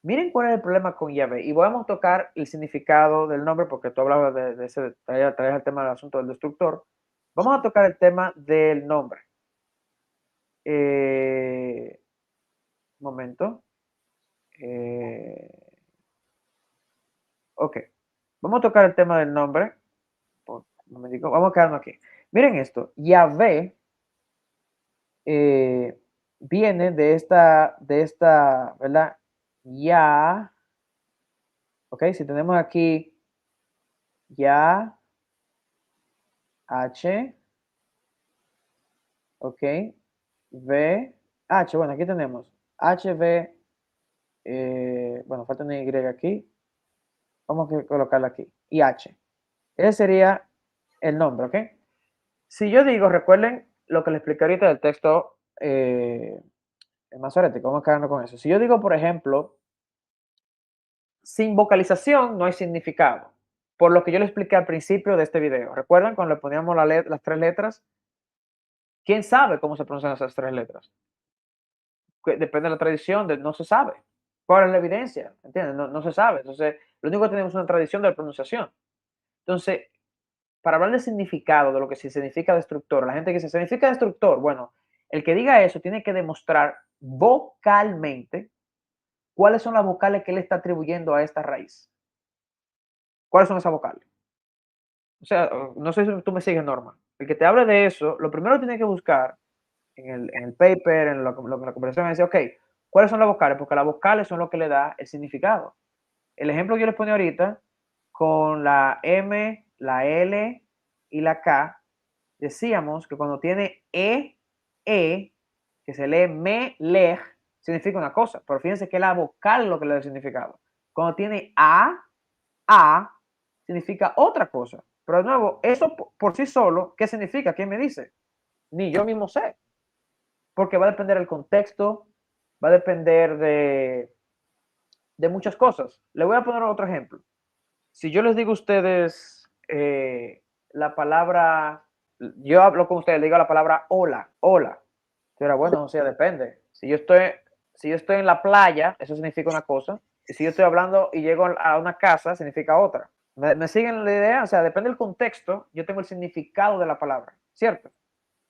S2: Miren cuál es el problema con Yahvé. Y vamos a tocar el significado del nombre, porque tú hablabas de ese, traes el tema del asunto del destructor. Vamos a
S1: ujú.
S2: tocar el tema del nombre. Un momento. Eh, ok. Vamos a tocar el tema del nombre. Un momentico. Vamos a quedarnos aquí. Miren esto. Yahvé eh, viene de esta, ¿verdad? Ya, ok, si tenemos aquí ya, H, ok, V, H, bueno, aquí tenemos H, V, bueno, falta una Y aquí, vamos a colocarla aquí, y H. Ese sería el nombre, ok. Si yo digo, recuerden lo que les expliqué ahorita del texto masorético, vamos a quedarnos con eso. Si yo digo, por ejemplo, sin vocalización no hay significado. Por lo que yo le expliqué al principio de este video. ¿Recuerdan cuando le poníamos las tres letras? ¿Quién sabe cómo se pronuncian esas tres letras? Depende de la tradición, no se sabe. ¿Cuál es la evidencia? ¿Entiendes? No se sabe. Entonces, lo único que tenemos es una tradición de la pronunciación. Entonces, para hablar del significado, de lo que significa destructor, la gente que dice, significa destructor, bueno, el que diga eso tiene que demostrar vocalmente cuáles son las vocales que él está atribuyendo a esta raíz. ¿Cuáles son esas vocales? O sea, no sé si tú me sigues, Norma. El que te hable de eso, lo primero que tiene que buscar en el paper, en la conversación, es decir, ok, ¿cuáles son las vocales? Porque las vocales son lo que le da el significado. El ejemplo que yo les ponía ahorita, con la M, la L y la K, decíamos que cuando tiene que se lee me, lej, significa una cosa, pero fíjense que es la vocal lo que le da el significado. Cuando tiene a, significa otra cosa. Pero de nuevo, eso por sí solo, ¿qué significa? ¿Quién me dice? Ni yo mismo sé. Porque va a depender del contexto, va a depender de muchas cosas. Le voy a poner otro ejemplo. Si yo les digo a ustedes la palabra, yo hablo con ustedes, le digo la palabra hola, hola. Pero bueno, o sea, depende. Si yo estoy en la playa, eso significa una cosa. Y si yo estoy hablando y llego a una casa, significa otra. ¿Me siguen la idea? O sea, depende del contexto, yo tengo el significado de la palabra, ¿cierto?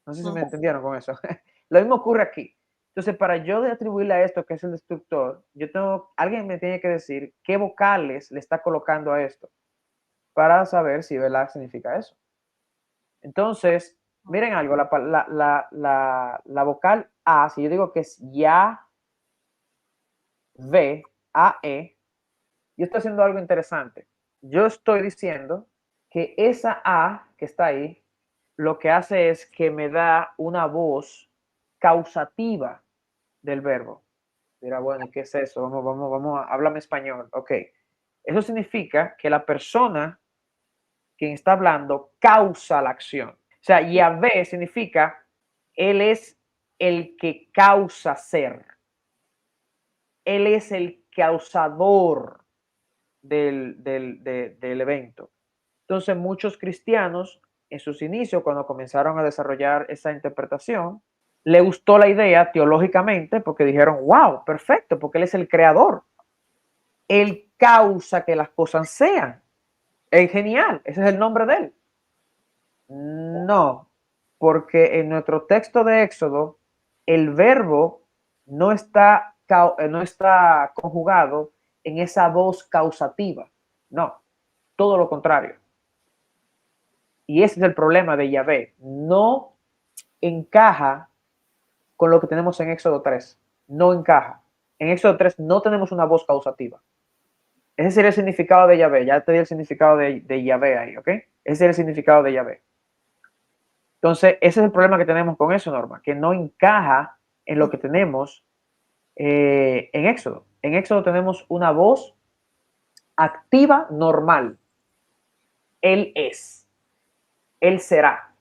S2: No sé si me
S1: Ujú.
S2: entendieron con eso. Lo mismo ocurre aquí. Entonces, para yo atribuirle a esto que es el destructor, alguien me tiene que decir qué vocales le está colocando a esto para saber si ¿verdad? Significa eso. Entonces, miren algo, la vocal A, si yo digo que es ya, V, A, E, yo estoy haciendo algo interesante. Yo estoy diciendo que esa A que está ahí lo que hace es que me da una voz causativa del verbo. Dirá, bueno, ¿y qué es eso? Háblame español. Ok. Eso significa que la persona quien está hablando causa la acción. O sea, Yahvé significa, él es el que causa ser. Él es el causador del evento. Entonces, muchos cristianos, en sus inicios, cuando comenzaron a desarrollar esa interpretación, le gustó la idea teológicamente porque dijeron, wow, perfecto, porque él es el creador. Él causa que las cosas sean. Es genial, ese es el nombre de él. No, porque en nuestro texto de Éxodo, el verbo no está conjugado en esa voz causativa. No, todo lo contrario. Y ese es el problema de Yahvé. No encaja con lo que tenemos en Éxodo 3. No encaja. En Éxodo 3 no tenemos una voz causativa. Ese sería el significado de Yahvé. Ya te di el significado de Yahvé ahí, ¿ok? Ese sería el significado de Yahvé. Entonces, ese es el problema que tenemos con eso, Norma, que no encaja en lo que tenemos en Éxodo. En Éxodo tenemos una voz activa normal. Él es. Él será.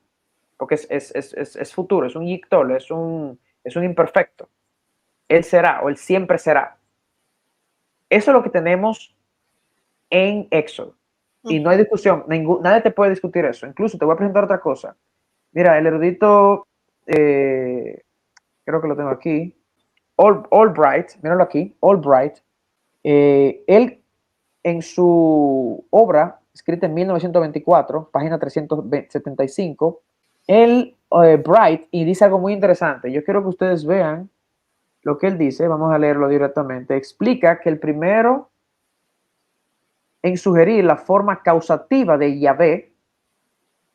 S2: Porque es futuro, es un yictol, es un imperfecto. Él será o él siempre será. Eso es lo que tenemos en Éxodo. Y no hay discusión, nadie te puede discutir eso. Incluso te voy a presentar otra cosa. Mira, el erudito, creo que lo tengo aquí, Albright, míralo aquí, Albright, él en su obra, escrita en 1924, página 375, él, Bright, y dice algo muy interesante. Yo quiero que ustedes vean lo que él dice, vamos a leerlo directamente. Explica que el primero en sugerir la forma causativa de Yahvé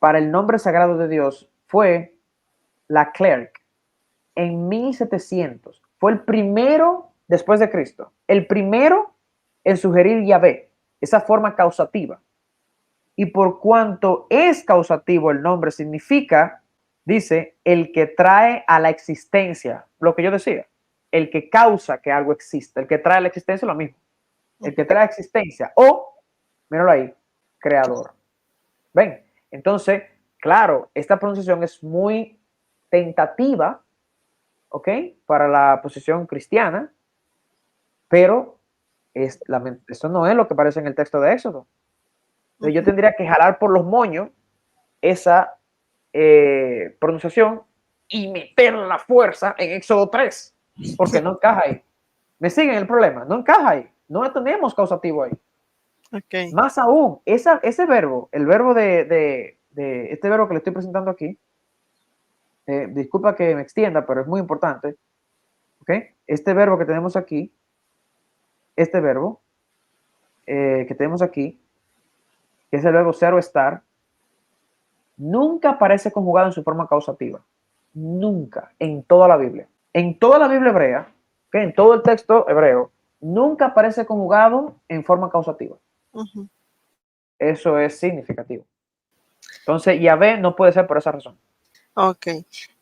S2: para el nombre sagrado de Dios fue Leclerc en 1700. Fue el primero después de Cristo, el primero en sugerir Yahvé, esa forma causativa. Y por cuanto es causativo el nombre, significa, dice, el que trae a la existencia, lo que yo decía, el que causa que algo exista, el que trae a la existencia lo mismo, el que trae a la existencia, o, míralo ahí, creador. ¿Ven? Entonces, claro, esta pronunciación es muy tentativa, ¿ok? Para la posición cristiana, pero eso no es lo que aparece en el texto de Éxodo. Entonces, yo tendría que jalar por los moños esa pronunciación y meter la fuerza en Éxodo 3, porque no encaja ahí. ¿Me siguen el problema? No encaja ahí. No tenemos causativo ahí.
S1: Okay.
S2: Más aún, ese verbo, el verbo de este verbo que le estoy presentando aquí, disculpa que me extienda, pero es muy importante. ¿Okay? Este verbo que tenemos aquí, este verbo que tenemos aquí, que es el verbo ser o estar, nunca aparece conjugado en su forma causativa. Nunca, en toda la Biblia. En toda la Biblia hebrea, ¿okay? En todo el texto hebreo, nunca aparece conjugado en forma causativa. Eso es significativo. Entonces, Yahvé no puede ser por esa razón.
S1: Ok.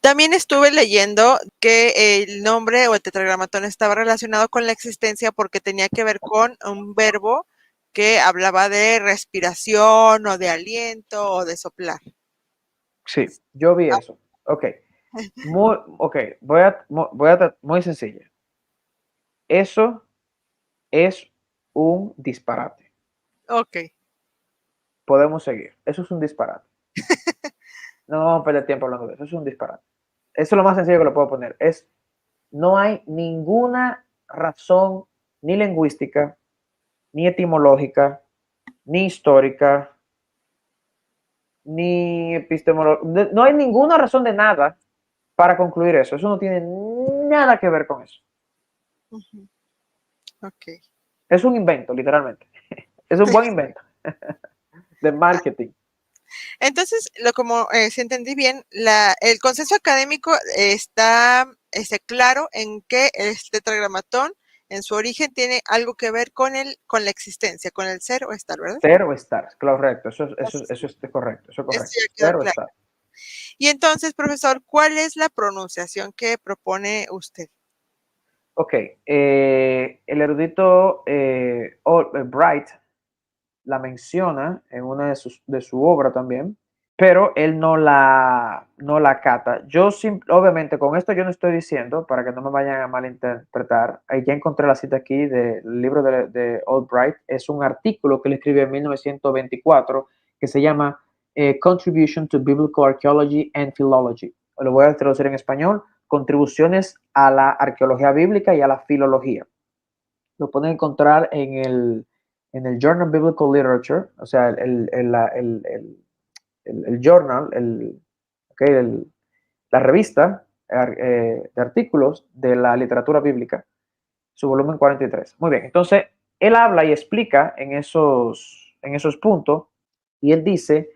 S1: También estuve leyendo que el nombre o el tetragramatón estaba relacionado con la existencia porque tenía que ver con un verbo que hablaba de respiración o de aliento o de soplar.
S2: Sí, yo vi eso. Ok. Muy sencillo. Eso es un disparate.
S1: Ok.
S2: Podemos seguir. Eso es un disparate. No vamos a perder tiempo hablando de eso. Eso es un disparate. Eso es lo más sencillo que lo puedo poner. No hay ninguna razón ni lingüística, ni etimológica, ni histórica, ni epistemológica. No hay ninguna razón de nada para concluir eso. Eso no tiene nada que ver con eso.
S1: Ok.
S2: Es un invento, literalmente. Es un buen invento de marketing.
S1: Entonces, como si entendí bien, el consenso académico está claro en que el tetragramatón en su origen tiene algo que ver con la existencia, con el ser o estar, ¿verdad?
S2: Ser o estar, correcto. Eso es correcto. Eso es
S1: Eso
S2: correcto.
S1: ya quedó
S2: Ser o
S1: claro.
S2: estar.
S1: Y entonces, profesor, ¿cuál es la pronunciación que propone usted?
S2: Ok, el erudito Bright la menciona en una de su obra también, pero él no la acata. Obviamente, con esto yo no estoy diciendo, para que no me vayan a malinterpretar, ya encontré la cita aquí del libro de Albright, es un artículo que él escribió en 1924 que se llama Contribution to Biblical Archaeology and Philology. Lo voy a traducir en español, contribuciones a la arqueología bíblica y a la filología. Lo pueden encontrar en el Journal of Biblical Literature, o sea, el journal, okay, la revista de artículos de la literatura bíblica, su volumen 43. Muy bien, entonces él habla y explica en esos puntos, y él dice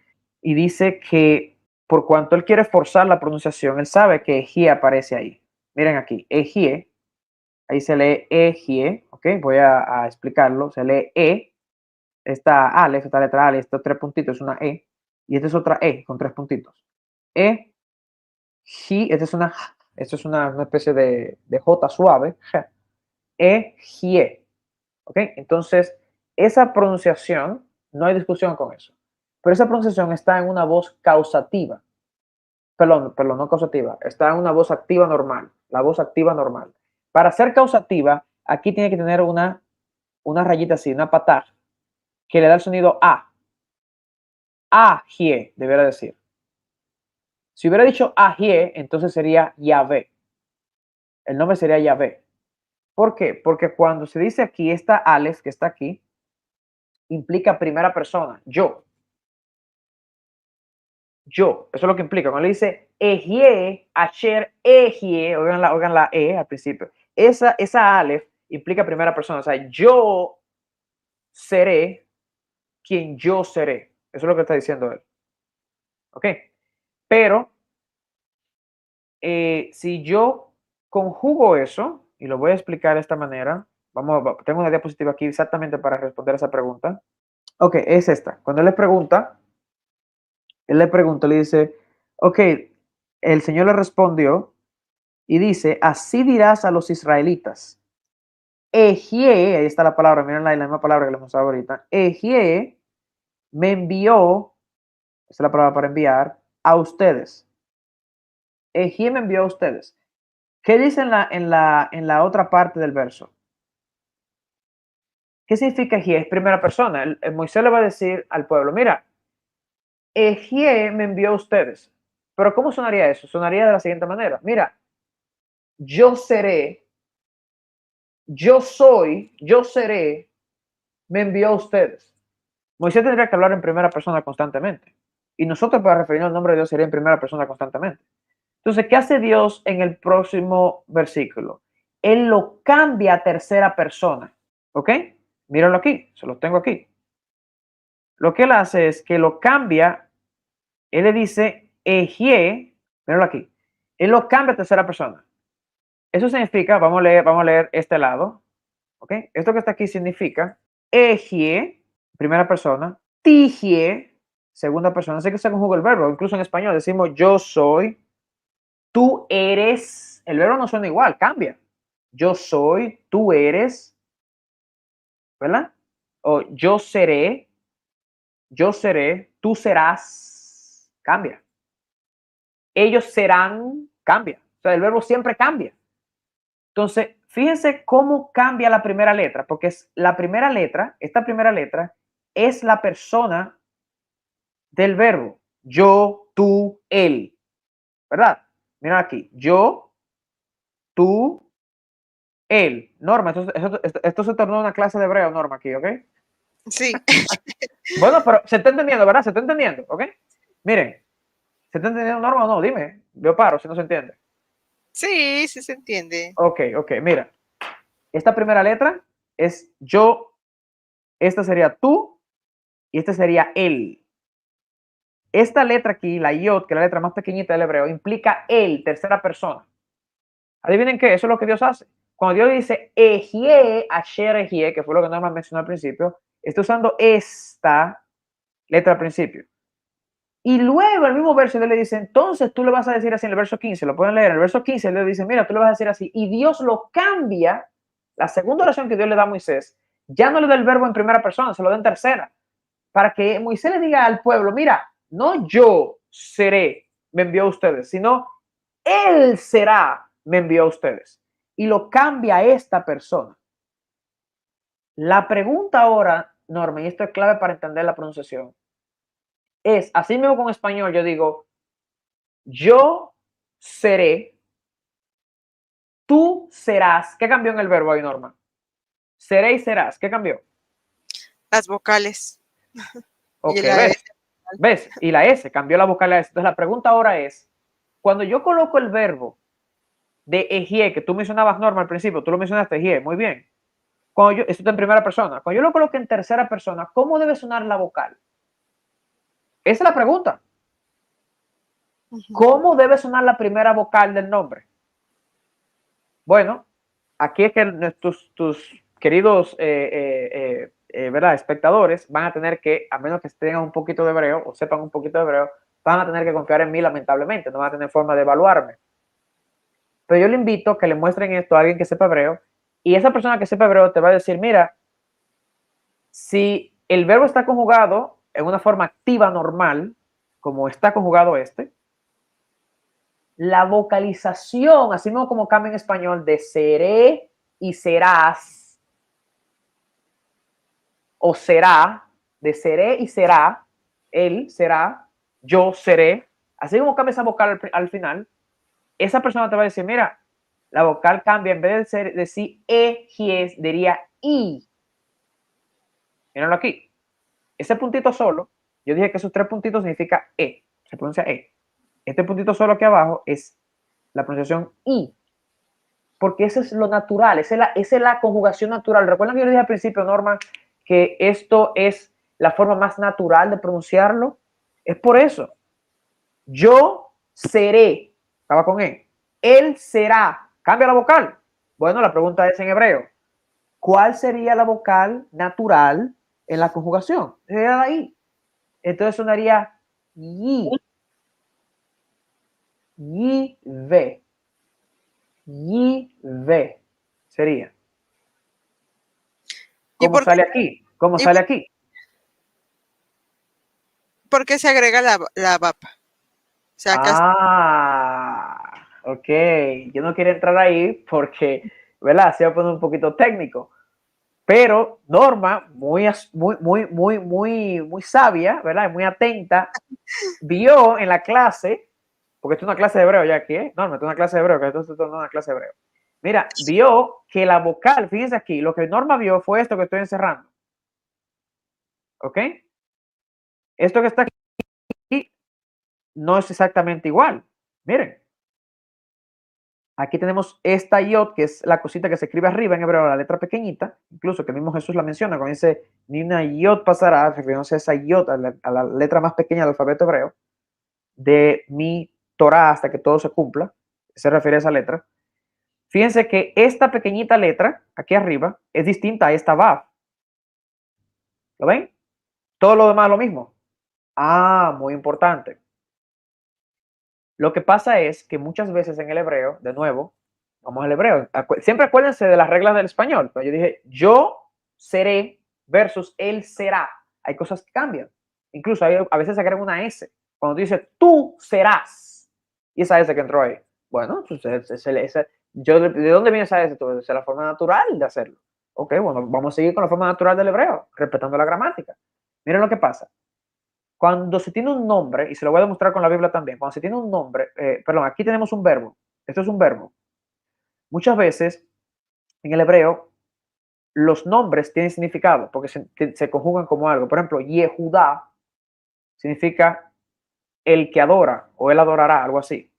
S2: que por cuanto él quiere forzar la pronunciación, él sabe que Ejie aparece ahí. Miren aquí, Ejie, ahí se lee Ejie, ok, voy a explicarlo, se lee esta Aleph, esta letra Aleph, estos tres puntitos es una E, y esta es otra E con tres puntitos. E, Ji, esta es una especie de J suave, E, Jie, ok, entonces esa pronunciación, no hay discusión con eso, pero esa pronunciación está en una voz causativa, perdón, no causativa, está en una voz activa normal, la voz activa normal. Para ser causativa, aquí tiene que tener una rayita así, una patada, que le da el sonido A. Ajie, debería decir. Si hubiera dicho Ajie, entonces sería Yahvé. El nombre sería Yahvé. ¿Por qué? Porque cuando se dice aquí, esta Aleph que está aquí, implica primera persona, yo. Yo, eso es lo que implica. Cuando le dice Ejie, Asher, Ejie, oigan la E al principio. Esa Aleph implica primera persona, o sea, yo seré quien yo seré. Eso es lo que está diciendo él. ¿Ok? Pero si yo conjugo eso, y lo voy a explicar de esta manera, tengo una diapositiva aquí exactamente para responder esa pregunta. Ok, es esta. Cuando él le dice, ok, el Señor le respondió y dice, así dirás a los israelitas. Ejie, ahí está la palabra, miren la misma palabra que le hemos usado ahorita. Ejie me envió, esa es la palabra para enviar, a ustedes. Ejie me envió a ustedes. ¿Qué dice en la otra parte del verso? ¿Qué significa Ejie? Es primera persona. Moisés le va a decir al pueblo, mira, Ejie me envió a ustedes. Pero ¿cómo sonaría eso? Sonaría de la siguiente manera. Mira, yo seré, yo soy, yo seré, me envió a ustedes. Moisés tendría que hablar en primera persona constantemente. Y nosotros para referirnos al nombre de Dios sería en primera persona constantemente. Entonces, ¿qué hace Dios en el próximo versículo? Él lo cambia a tercera persona. ¿Ok? Míralo aquí, se los tengo aquí. Lo que él hace es que lo cambia, él le dice Ejie, míralo aquí, él lo cambia a tercera persona. Eso significa, vamos a leer este lado, ¿ok? Esto que está aquí significa Ejie, primera persona, Tijie, segunda persona. Así que se conjuga el verbo, incluso en español decimos yo soy, tú eres, el verbo no suena igual, cambia. Yo soy, tú eres, ¿verdad? O yo seré, tú serás, cambia. Ellos serán, cambia. O sea, el verbo siempre cambia. Entonces, fíjense cómo cambia la primera letra, porque es la primera letra, esta primera letra, es la persona del verbo. Yo, tú, él. ¿Verdad? Mira aquí. Yo, tú, él. Norma, esto se tornó una clase de hebreo, Norma, aquí, ¿ok?
S1: Sí.
S2: Bueno, pero se está entendiendo, ¿verdad? Se está entendiendo, ¿ok? Miren, ¿se está entendiendo, Norma, o no? Dime, yo paro si no se entiende.
S1: Sí, sí se entiende.
S2: Ok, mira. Esta primera letra es yo, esta sería tú y esta sería él. Esta letra aquí, la yod, que es la letra más pequeñita del hebreo, implica él, tercera persona. Adivinen qué, eso es lo que Dios hace. Cuando Dios dice Ejie, Asher Ejie, que fue lo que Norma mencionó al principio, está usando esta letra al principio. Y luego el mismo verso le dice, entonces tú le vas a decir así en el verso 15, lo pueden leer, en el verso 15 le dice, mira, tú le vas a decir así, y Dios lo cambia, la segunda oración que Dios le da a Moisés, ya no le da el verbo en primera persona, se lo da en tercera, para que Moisés le diga al pueblo, mira, no yo seré, me envió a ustedes, sino él será, me envió a ustedes. Y lo cambia a esta persona. La pregunta ahora, Norma, y esto es clave para entender la pronunciación, es, así mismo con español, yo digo, yo seré, tú serás. ¿Qué cambió en el verbo ahí, Norma? Seré y serás. ¿Qué cambió?
S1: Las vocales. Y
S2: Ok,
S1: la S.
S2: ¿ves? ¿Ves? Y la S, cambió la vocal a la S. Entonces la pregunta ahora es, cuando yo coloco el verbo de ejie, que tú mencionabas, Norma, al principio, tú lo mencionaste, ejie, muy bien. Cuando yo, esto está en primera persona. Cuando yo lo coloco en tercera persona, ¿cómo debe sonar la vocal? Esa es la pregunta. ¿Cómo debe sonar la primera vocal del nombre? Bueno, aquí es que tus queridos ¿verdad? Espectadores van a tener que, a menos que tengan un poquito de hebreo o sepan un poquito de hebreo, van a tener que confiar en mí lamentablemente, no van a tener forma de evaluarme. Pero yo le invito a que le muestren esto a alguien que sepa hebreo y esa persona que sepa hebreo te va a decir, mira, si el verbo está conjugado en una forma activa normal, como está conjugado este, la vocalización, así mismo como cambia en español, de seré y serás, o será, de seré y será, él será, yo seré, así como cambia esa vocal al final, esa persona te va a decir, mira, la vocal cambia, en vez de ser, decir gies, diría i. Míralo aquí. Ese puntito solo, yo dije que esos tres puntitos significa se pronuncia e. Este puntito solo aquí abajo es la pronunciación i, porque eso es lo natural, esa es la conjugación natural. Recuerdan que yo dije al principio, Norma, que esto es la forma más natural de pronunciarlo. Es por eso. Yo seré, estaba con E. Él será, cambia la vocal. Bueno, la pregunta es en hebreo. ¿Cuál sería la vocal natural en la conjugación? Sería ahí. Entonces sonaría yi, yi, ve. Y ve sería.
S1: ¿Y
S2: ¿Cómo
S1: por qué,
S2: sale aquí? ¿Cómo
S1: y
S2: sale aquí?
S1: por qué se agrega la vapa? O sea, acá
S2: Ok. Yo no quiero entrar ahí porque, ¿verdad? Se va a poner un poquito técnico. Pero Norma, muy sabia, ¿verdad? Muy atenta, vio en la clase, porque esto es una clase de hebreo ya aquí, ¿eh? Norma, esto es una clase de hebreo, que esto es una clase de hebreo. Mira, vio que la vocal, fíjense aquí, lo que Norma vio fue esto que estoy encerrando. ¿Ok? Esto que está aquí no es exactamente igual. Miren, aquí tenemos esta yod, que es la cosita que se escribe arriba en hebreo, la letra pequeñita, incluso que el mismo Jesús la menciona, cuando dice, ni una yod pasará, refiriéndose a esa yod, a la letra más pequeña del alfabeto hebreo, de mi Torah hasta que todo se cumpla, se refiere a esa letra. Fíjense que esta pequeñita letra, aquí arriba, es distinta a esta Vav. ¿Lo ven? Todo lo demás es lo mismo. Ah, muy importante. Lo que pasa es que muchas veces en el hebreo, de nuevo, vamos al hebreo, siempre acuérdense de las reglas del español. Yo dije, yo seré versus él será. Hay cosas que cambian. Incluso a veces se agrega una S. Cuando dice tú serás. Y esa S que entró ahí. Bueno, ¿de dónde viene esa S? Es la forma natural de hacerlo. Ok, bueno, vamos a seguir con la forma natural del hebreo, respetando la gramática. Miren lo que pasa. Cuando se tiene un nombre, y se lo voy a demostrar con la Biblia también, cuando se tiene un nombre, perdón, aquí tenemos un verbo, esto es un verbo. Muchas veces en el hebreo los nombres tienen significado porque se conjugan como algo. Por ejemplo, Yehudá significa el que adora o él adorará, algo así.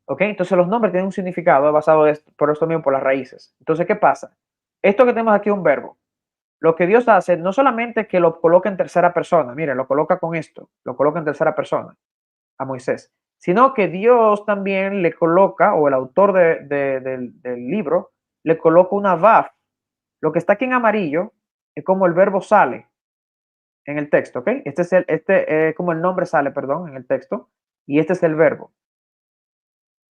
S2: ¿Ok? Entonces los nombres tienen un significado basado por esto mismo, por las raíces. Entonces, ¿qué pasa? Esto que tenemos aquí es un verbo. Lo que Dios hace no solamente que lo coloca en tercera persona, miren, lo coloca con esto, lo coloca en tercera persona a Moisés, sino que Dios también le coloca, o el autor del libro, le coloca una vav. Lo que está aquí en amarillo es como el verbo sale en el texto, ¿ok? Este como el nombre sale, perdón, en el texto, y este es el verbo.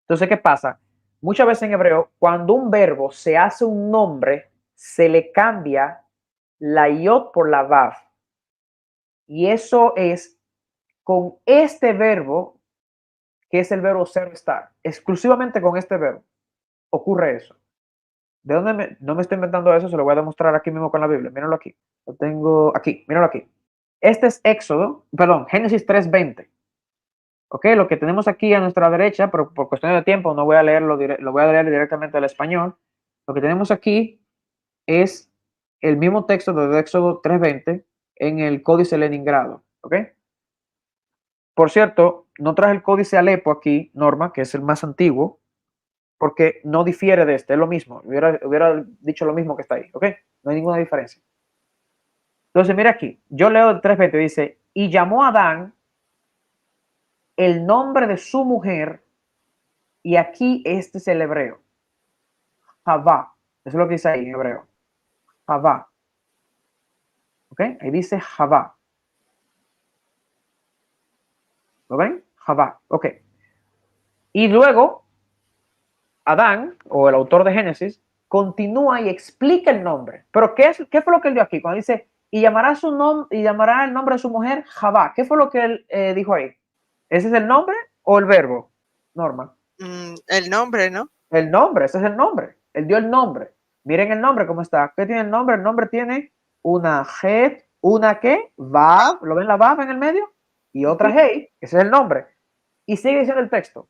S2: Entonces, ¿qué pasa? Muchas veces en hebreo, cuando un verbo se hace un nombre, se le cambia la yod por la vav. Y eso es con este verbo, que es el verbo ser estar. Exclusivamente con este verbo ocurre eso. ¿De dónde no me estoy inventando eso? Se lo voy a demostrar aquí mismo con la Biblia. Míralo aquí. Lo tengo aquí, míralo aquí. Este es Génesis 3:20. Ok, lo que tenemos aquí a nuestra derecha, pero por cuestión de tiempo no voy a leerlo, lo voy a leer directamente al español. Lo que tenemos aquí es el mismo texto de Éxodo 3:20 en el Códice Leningrado. Ok. Por cierto, no traje el Códice Alepo aquí, Norma, que es el más antiguo, porque no difiere de este, es lo mismo. Hubiera dicho lo mismo que está ahí, ¿ok? No hay ninguna diferencia. Entonces, mira aquí, yo leo el 3:20, dice, y llamó a Adán el nombre de su mujer, y aquí este es el hebreo, Javá. Eso es lo que dice ahí en hebreo, Javá. ¿Ok? Ahí dice Javá. ¿Lo ven? Javá. Ok. Y luego, Adán, o el autor de Génesis, continúa y explica el nombre. Pero ¿qué fue lo que él dio aquí? Cuando dice, y llamará el nombre de su mujer Javá. ¿Qué fue lo que él dijo ahí? ¿Ese es el nombre o el verbo? Norma.
S1: El nombre, ¿no?
S2: El nombre, ese es el nombre. Él dio el nombre. Miren el nombre cómo está. ¿Qué tiene el nombre? El nombre tiene una het, una ¿qué? Vav. ¿Lo ven la vav en el medio? Y otra hey. Ese es el nombre. Y sigue diciendo el texto.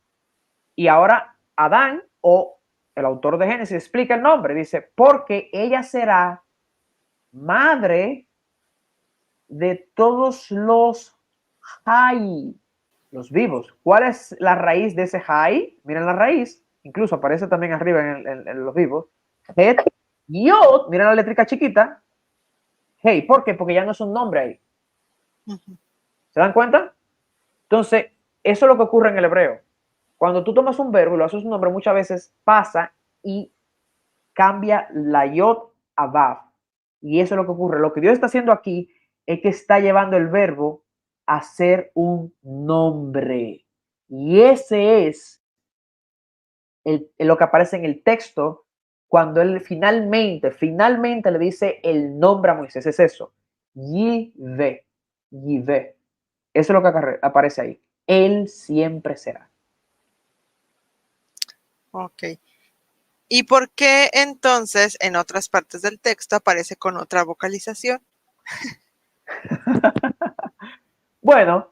S2: Y ahora Adán, o el autor de Génesis, explica el nombre. Dice, porque ella será madre de todos los hay, los vivos. ¿Cuál es la raíz de ese hay? Miren la raíz, incluso aparece también arriba en los vivos. Het, Yod, miren la letrica chiquita. Hey, ¿por qué? Porque ya no es un nombre ahí. ¿Se dan cuenta? Entonces, eso es lo que ocurre en el hebreo. Cuando tú tomas un verbo y lo haces un nombre, muchas veces pasa y cambia la yod a vav. Y eso es lo que ocurre. Lo que Dios está haciendo aquí es que está llevando el verbo a ser un nombre. Y ese es lo que aparece en el texto cuando él finalmente le dice el nombre a Moisés. Es eso. Yive. Yive. Eso es lo que aparece ahí. Él siempre será.
S1: Ok. ¿Y por qué entonces en otras partes del texto aparece con otra vocalización?
S2: Bueno,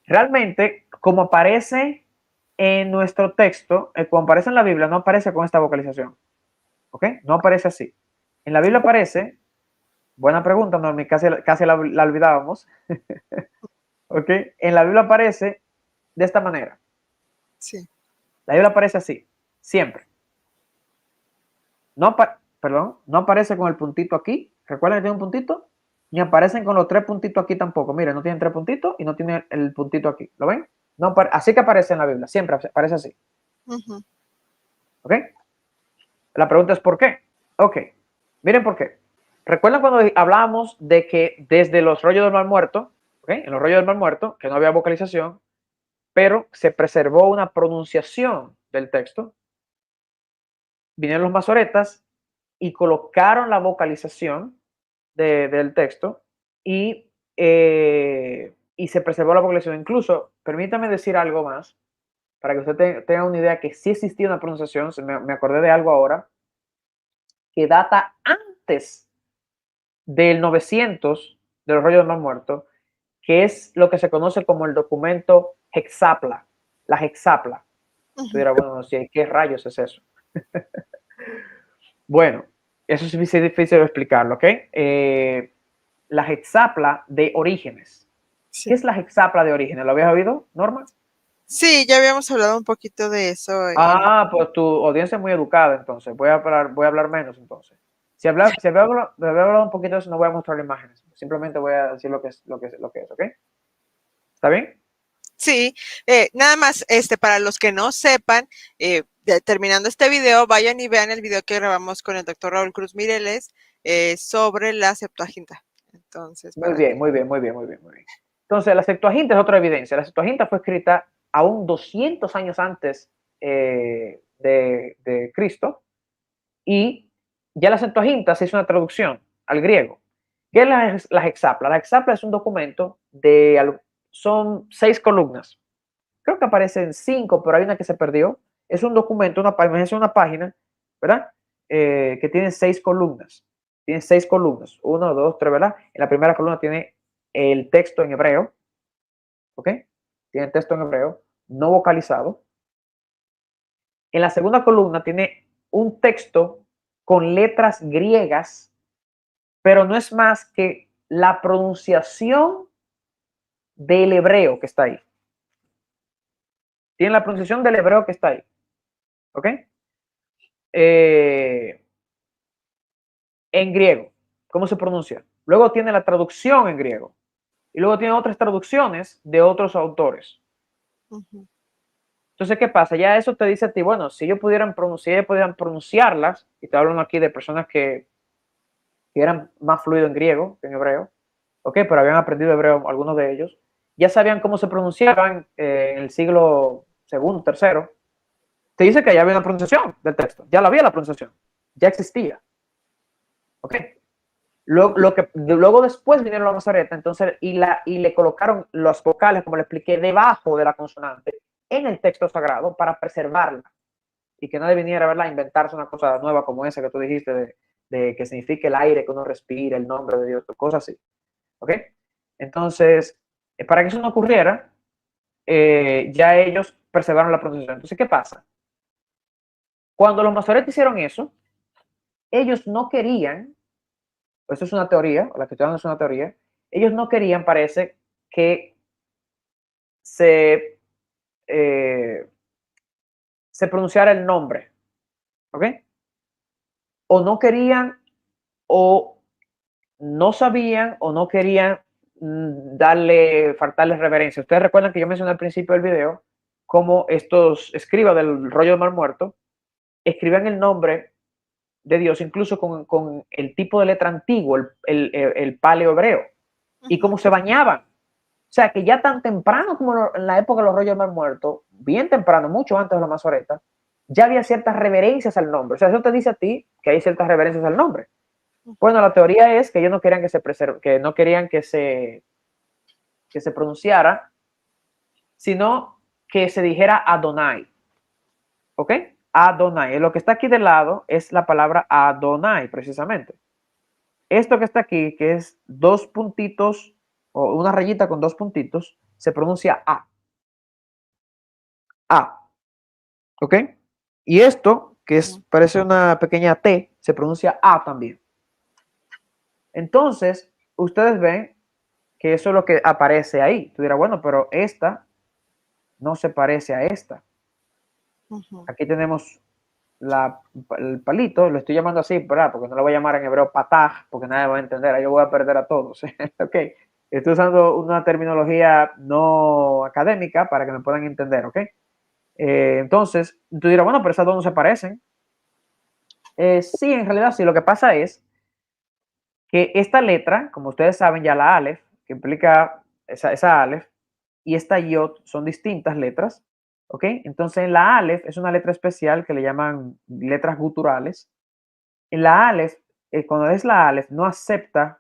S2: realmente, como aparece en nuestro texto, como aparece en la Biblia, no aparece con esta vocalización. ¿Ok? No aparece así. En la Biblia aparece, buena pregunta, Normi, casi la olvidábamos. ¿Ok? En la Biblia aparece de esta manera.
S1: Sí.
S2: La Biblia aparece así, siempre. No aparece con el puntito aquí. ¿Recuerdan que tiene un puntito? Ni aparecen con los 3 puntitos aquí tampoco. Miren, no tienen 3 puntitos y no tiene el puntito aquí. ¿Lo ven? No, así que aparece en la Biblia, siempre aparece así. ¿Ok? La pregunta es ¿por qué? Ok, miren por qué. ¿Recuerdan cuando hablábamos de que desde los rollos del Mar Muerto, ¿okay? En los rollos del Mar Muerto, que no había vocalización, pero se preservó una pronunciación del texto? Vinieron los masoretas y colocaron la vocalización del texto y se preservó la vocalización. Incluso, permítame decir algo más, para que usted tenga una idea que sí existía una pronunciación. Me acordé de algo ahora, que data antes del 900 de los rollos del Mar Muerto, que es lo que se conoce como el documento Hexapla, la Hexapla. Tú dirás, bueno, ¿qué rayos es eso? Bueno, eso es difícil de explicarlo, ¿ok? La Hexapla de Orígenes.
S1: Sí.
S2: ¿Qué es la Hexapla de Orígenes? ¿Lo habías oído, Norma?
S1: Sí, ya habíamos hablado un poquito de eso.
S2: Pues tu audiencia es muy educada, entonces. Voy a hablar menos, entonces. Si había hablado un poquito de eso, no voy a mostrar imágenes. Simplemente voy a decir lo que es, ¿ok? ¿Está bien?
S1: Sí, nada más, para los que no sepan, terminando este video, vayan y vean el video que grabamos con el doctor Raúl Cruz Mireles sobre la Septuaginta. Entonces,
S2: Muy
S1: para
S2: bien, muy bien, muy bien, muy bien, muy bien. Entonces, la Septuaginta es otra evidencia. La Septuaginta fue escrita aún 200 años antes de Cristo, y ya la Septuaginta se hizo una traducción al griego. ¿Qué es la Hexapla? La Hexapla es un documento son 6 columnas. Creo que aparecen 5, pero hay una que se perdió. Es un documento, una página, ¿verdad? Que tiene 6 columnas. Tiene 6 columnas. 1, 2, 3, ¿verdad? En la primera columna tiene el texto en hebreo, ¿ok? Tiene el texto en hebreo, no vocalizado. En la segunda columna tiene un texto con letras griegas, pero no es más que la pronunciación del hebreo que está ahí. Tiene la pronunciación del hebreo que está ahí. ¿Ok? En griego. ¿Cómo se pronuncia? Luego tiene la traducción en griego. Y luego tiene otras traducciones de otros autores.
S1: uh-huh.
S2: Entonces, ¿qué pasa? Ya eso te dice a ti, bueno, si ellos pudieran pronunciarlas, y te hablan aquí de personas que eran más fluidos en griego que en hebreo, ¿ok? Pero habían aprendido hebreo algunos de ellos, ya sabían cómo se pronunciaban en el siglo segundo, tercero. Te dice que ya había una pronunciación del texto, ya la había la pronunciación, ya existía, ¿ok? Luego después vinieron los masoretas, entonces, y le colocaron los vocales, como le expliqué, debajo de la consonante en el texto sagrado para preservarla y que nadie viniera, ¿verdad?, a inventarse una cosa nueva como esa que tú dijiste de que signifique el aire que uno respira, el nombre de Dios, cosas así. ¿Ok? Entonces, para que eso no ocurriera, ya ellos preservaron la pronunciación. Entonces, ¿qué pasa? Cuando los masoretas hicieron eso, ellos no querían, esto es una teoría, la que estoy dando es una teoría, ellos no querían, parece, que se, eh, se pronunciara el nombre, ¿ok? O no querían, o no sabían, o no querían faltarles reverencia. Ustedes recuerdan que yo mencioné al principio del video cómo estos escribas del rollo del Mar Muerto escribían el nombre de Dios incluso con el tipo de letra antiguo, el paleo hebreo, y cómo se bañaban. O sea, que ya tan temprano como en la época de los rollos del Mar Muerto, bien temprano, mucho antes de los masoretas, ya había ciertas reverencias al nombre. O sea, eso te dice a ti que hay ciertas reverencias al nombre. Bueno, la teoría es que ellos no querían que no querían que se pronunciara, sino que se dijera Adonai. ¿Ok? Adonai. Lo que está aquí del lado es la palabra Adonai, precisamente. Esto que está aquí, que es 2 puntitos o una rayita con 2 puntitos, se pronuncia A. A. ¿Ok? Y esto, que parece una pequeña T, se pronuncia A también. Entonces, ustedes ven que eso es lo que aparece ahí. Tú dirás, bueno, pero esta no se parece a esta. Aquí tenemos el palito, lo estoy llamando así, ¿verdad? Porque no lo voy a llamar en hebreo pataj, porque nadie va a entender, ahí yo voy a perder a todos. Ok, estoy usando una terminología no académica para que me puedan entender, ¿ok? Entonces, tú dirás, bueno, pero esas dos no se parecen. Sí, en realidad sí, lo que pasa es que esta letra, como ustedes saben, ya la Aleph, que implica esa Aleph, y esta Yod son distintas letras, ¿ok? Entonces, en la Aleph es una letra especial que le llaman letras guturales. En la Aleph, cuando es la Aleph, no acepta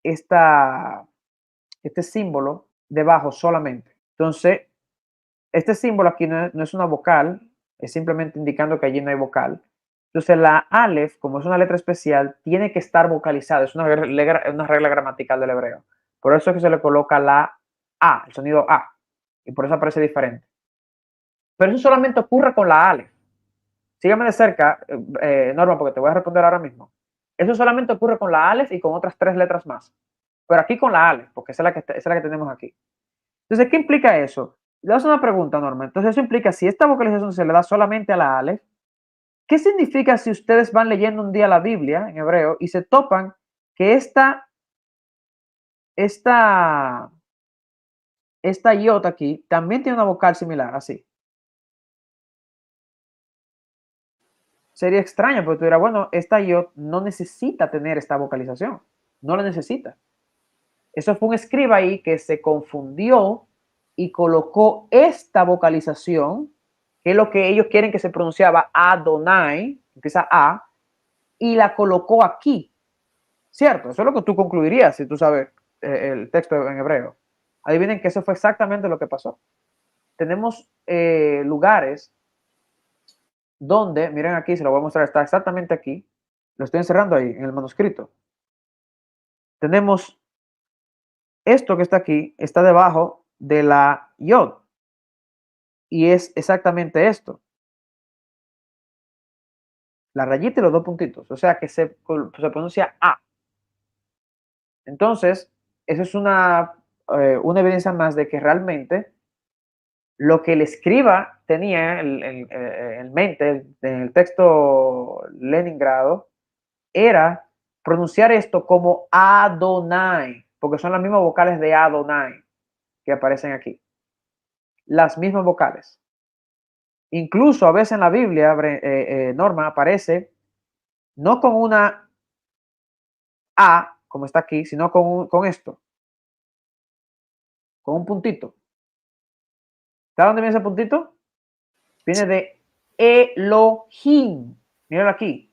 S2: este símbolo debajo solamente. Entonces, este símbolo aquí no es una vocal, es simplemente indicando que allí no hay vocal. Entonces, la Aleph, como es una letra especial, tiene que estar vocalizada. Es una regla gramatical del hebreo. Por eso es que se le coloca la A, el sonido A. Y por eso aparece diferente. Pero eso solamente ocurre con la Aleph. Sígueme de cerca, Norma, porque te voy a responder ahora mismo. Eso solamente ocurre con la Aleph y con otras 3 letras más. Pero aquí con la Aleph, porque esa es la que tenemos aquí. Entonces, ¿qué implica eso? Le das una pregunta, Norma. Entonces, eso implica, si esta vocalización se le da solamente a la Aleph, ¿qué significa si ustedes van leyendo un día la Biblia en hebreo y se topan que esta, esta iota aquí también tiene una vocal similar, así? Sería extraño, porque tú dirás, bueno, esta iota no necesita tener esta vocalización, no la necesita. Eso fue un escriba ahí que se confundió y colocó esta vocalización, que es lo que ellos quieren que se pronunciaba Adonai, empieza A, y la colocó aquí. ¿Cierto? Eso es lo que tú concluirías si tú sabes el texto en hebreo. Adivinen que eso fue exactamente lo que pasó. Tenemos lugares donde, miren aquí, se lo voy a mostrar, está exactamente aquí. Lo estoy encerrando ahí, en el manuscrito. Tenemos esto que está aquí, está debajo de la yod. Y es exactamente esto. La rayita y los dos puntitos. O sea que se pronuncia A. Entonces, eso es una evidencia más de que realmente lo que el escriba tenía en mente en el texto Leningrado era pronunciar esto como Adonai, porque son las mismas vocales de Adonai que aparecen aquí. Las mismas vocales. Incluso a veces en la Biblia, Norma, aparece no con una A, como está aquí, sino con esto, con un puntito. ¿Sabes dónde viene ese puntito? Viene de Elohim. Míralo aquí.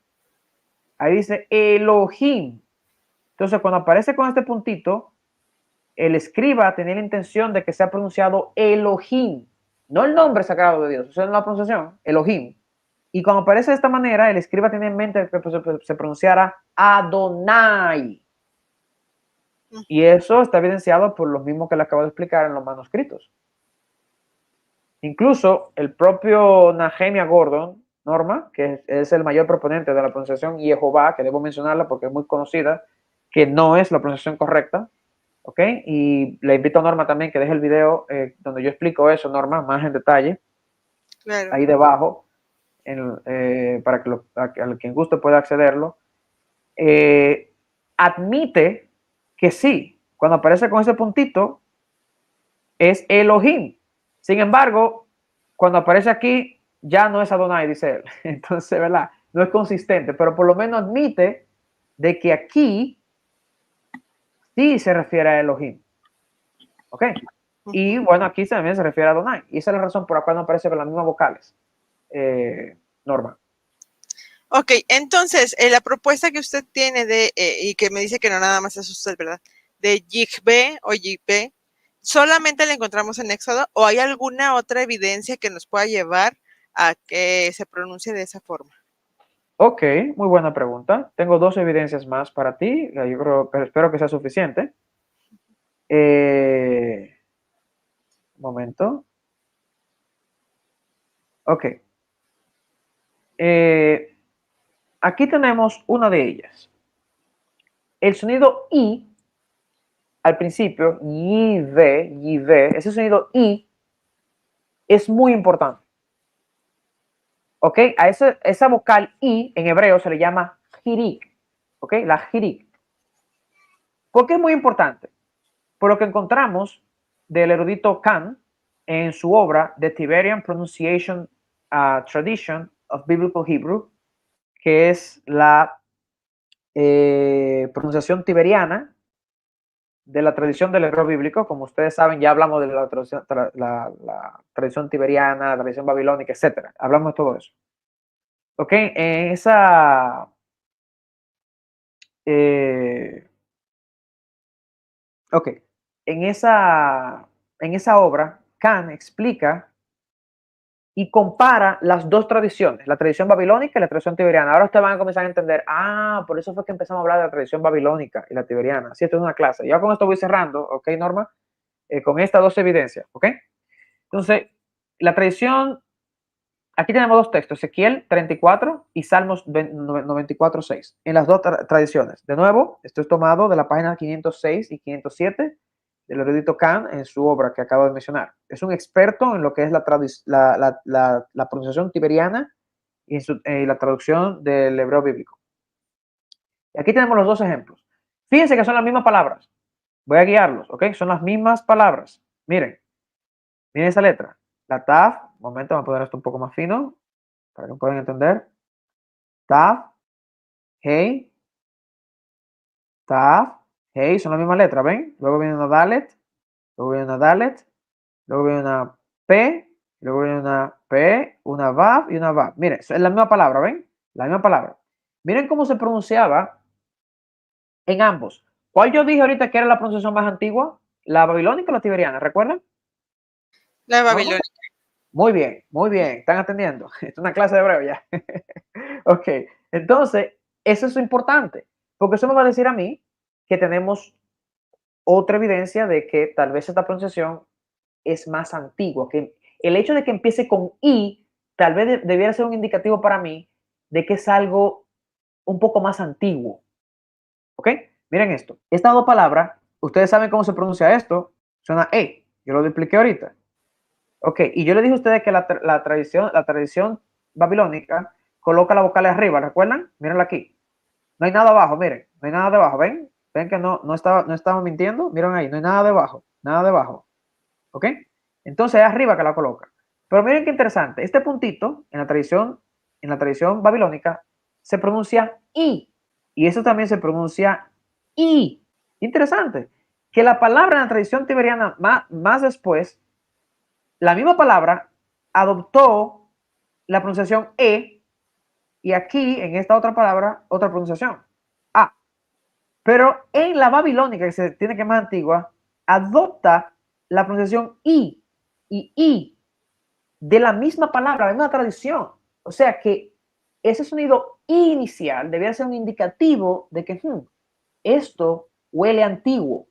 S2: Ahí dice Elohim. Entonces, cuando aparece con este puntito, el escriba tenía la intención de que sea pronunciado Elohim, no el nombre sagrado de Dios, eso es la pronunciación, Elohim. Y cuando aparece de esta manera, el escriba tenía en mente que se pronunciara Adonai. Y eso está evidenciado por los mismos que le acabo de explicar en los manuscritos. Incluso el propio Nehemiah Gordon, Norma, que es el mayor proponente de la pronunciación Jehová, que debo mencionarla porque es muy conocida, que no es la pronunciación correcta, ¿ok? Y le invito a Norma también que deje el video donde yo explico eso, Norma, más en detalle,
S1: Claro.
S2: ahí debajo, para que a quien guste pueda accederlo. Admite que sí, cuando aparece con ese puntito, es Elohim. Sin embargo, cuando aparece aquí, ya no es Adonai, dice él. Entonces, ¿verdad? No es consistente, pero por lo menos admite de que aquí sí se refiere a Elohim. ¿Ok? Y bueno, aquí también se refiere a Adonai. Y esa es la razón por la cual no aparece con las mismas vocales. Norma.
S1: Ok, entonces, la propuesta que usted tiene y que me dice que no nada más es usted, ¿verdad? De Yigbe o Yigbe, ¿solamente la encontramos en Éxodo o hay alguna otra evidencia que nos pueda llevar a que se pronuncie de esa forma?
S2: Ok, muy buena pregunta. Tengo dos evidencias más para ti. Yo creo, pero espero que sea suficiente. Un momento. Ok. Aquí tenemos una de ellas. El sonido I al principio, yive, ese sonido I es muy importante. ¿Ok? A esa vocal I en hebreo se le llama jirik. ¿Ok? La jirik. ¿Por qué es muy importante? Por lo que encontramos del erudito Kant en su obra The Tiberian Pronunciation Tradition of Biblical Hebrew, que es la pronunciación tiberiana de la tradición del hebreo bíblico. Como ustedes saben, ya hablamos de la tradición tiberiana, la tradición babilónica, etcétera. Hablamos de todo eso. Ok, en esa ok, en esa obra, Kant explica y compara las dos tradiciones, la tradición babilónica y la tradición tiberiana. Ahora ustedes van a comenzar a entender, por eso fue que empezamos a hablar de la tradición babilónica y la tiberiana. Sí, esto es una clase. Ya con esto voy cerrando, ¿ok, Norma? Con estas dos evidencias, ¿ok? Entonces, la tradición, aquí tenemos dos textos, Ezequiel 34 y Salmos 94:6, en las dos tradiciones. De nuevo, esto es tomado de la página 506 y 507 del erudito Kant en su obra que acabo de mencionar. Es un experto en lo que es la pronunciación tiberiana y la traducción del hebreo bíblico. Y aquí tenemos los dos ejemplos. Fíjense que son las mismas palabras. Voy a guiarlos, ¿ok? Son las mismas palabras. Miren esa letra. La TAF, un momento, vamos a poner esto un poco más fino para que puedan entender. TAF, hey, TAF, Hey, son la misma letra, ¿ven? Luego viene una Dalet, luego viene una Dalet, luego viene una P, luego viene una P, una Vav y una Vav. Miren, es la misma palabra, ¿ven? La misma palabra. Miren cómo se pronunciaba en ambos. ¿Cuál yo dije ahorita que era la pronunciación más antigua? ¿La babilónica o la tiberiana? ¿Recuerdan?
S1: La
S2: ¿Norma?
S1: babilónica.
S2: Muy bien, muy bien. Están atendiendo. Esto es una clase de hebreo ya. Ok, entonces, eso es importante, porque eso me va a decir a mí que tenemos otra evidencia de que tal vez esta pronunciación es más antigua, que el hecho de que empiece con I tal vez debiera ser un indicativo para mí de que es algo un poco más antiguo. ¿Ok? Miren esto. Estas dos palabras, ustedes saben cómo se pronuncia esto, suena E, yo lo expliqué ahorita. Ok, y yo le dije a ustedes que la tradición babilónica coloca la vocal arriba, ¿recuerdan? Mírenla aquí. No hay nada abajo, miren, no hay nada debajo, ¿ven? ¿Ven que no estaba mintiendo? Miren ahí, no hay nada debajo, nada debajo. ¿Ok? Entonces es arriba que la coloca. Pero miren qué interesante, este puntito en la tradición babilónica se pronuncia I, y eso también se pronuncia I. Interesante, que la palabra en la tradición tiberiana más después, la misma palabra adoptó la pronunciación E, y aquí en esta otra palabra, otra pronunciación, A. Pero en la babilónica, que se tiene que es más antigua, adopta la pronunciación I y I de la misma palabra, la misma tradición. O sea que ese sonido inicial debía ser un indicativo de que esto huele antiguo.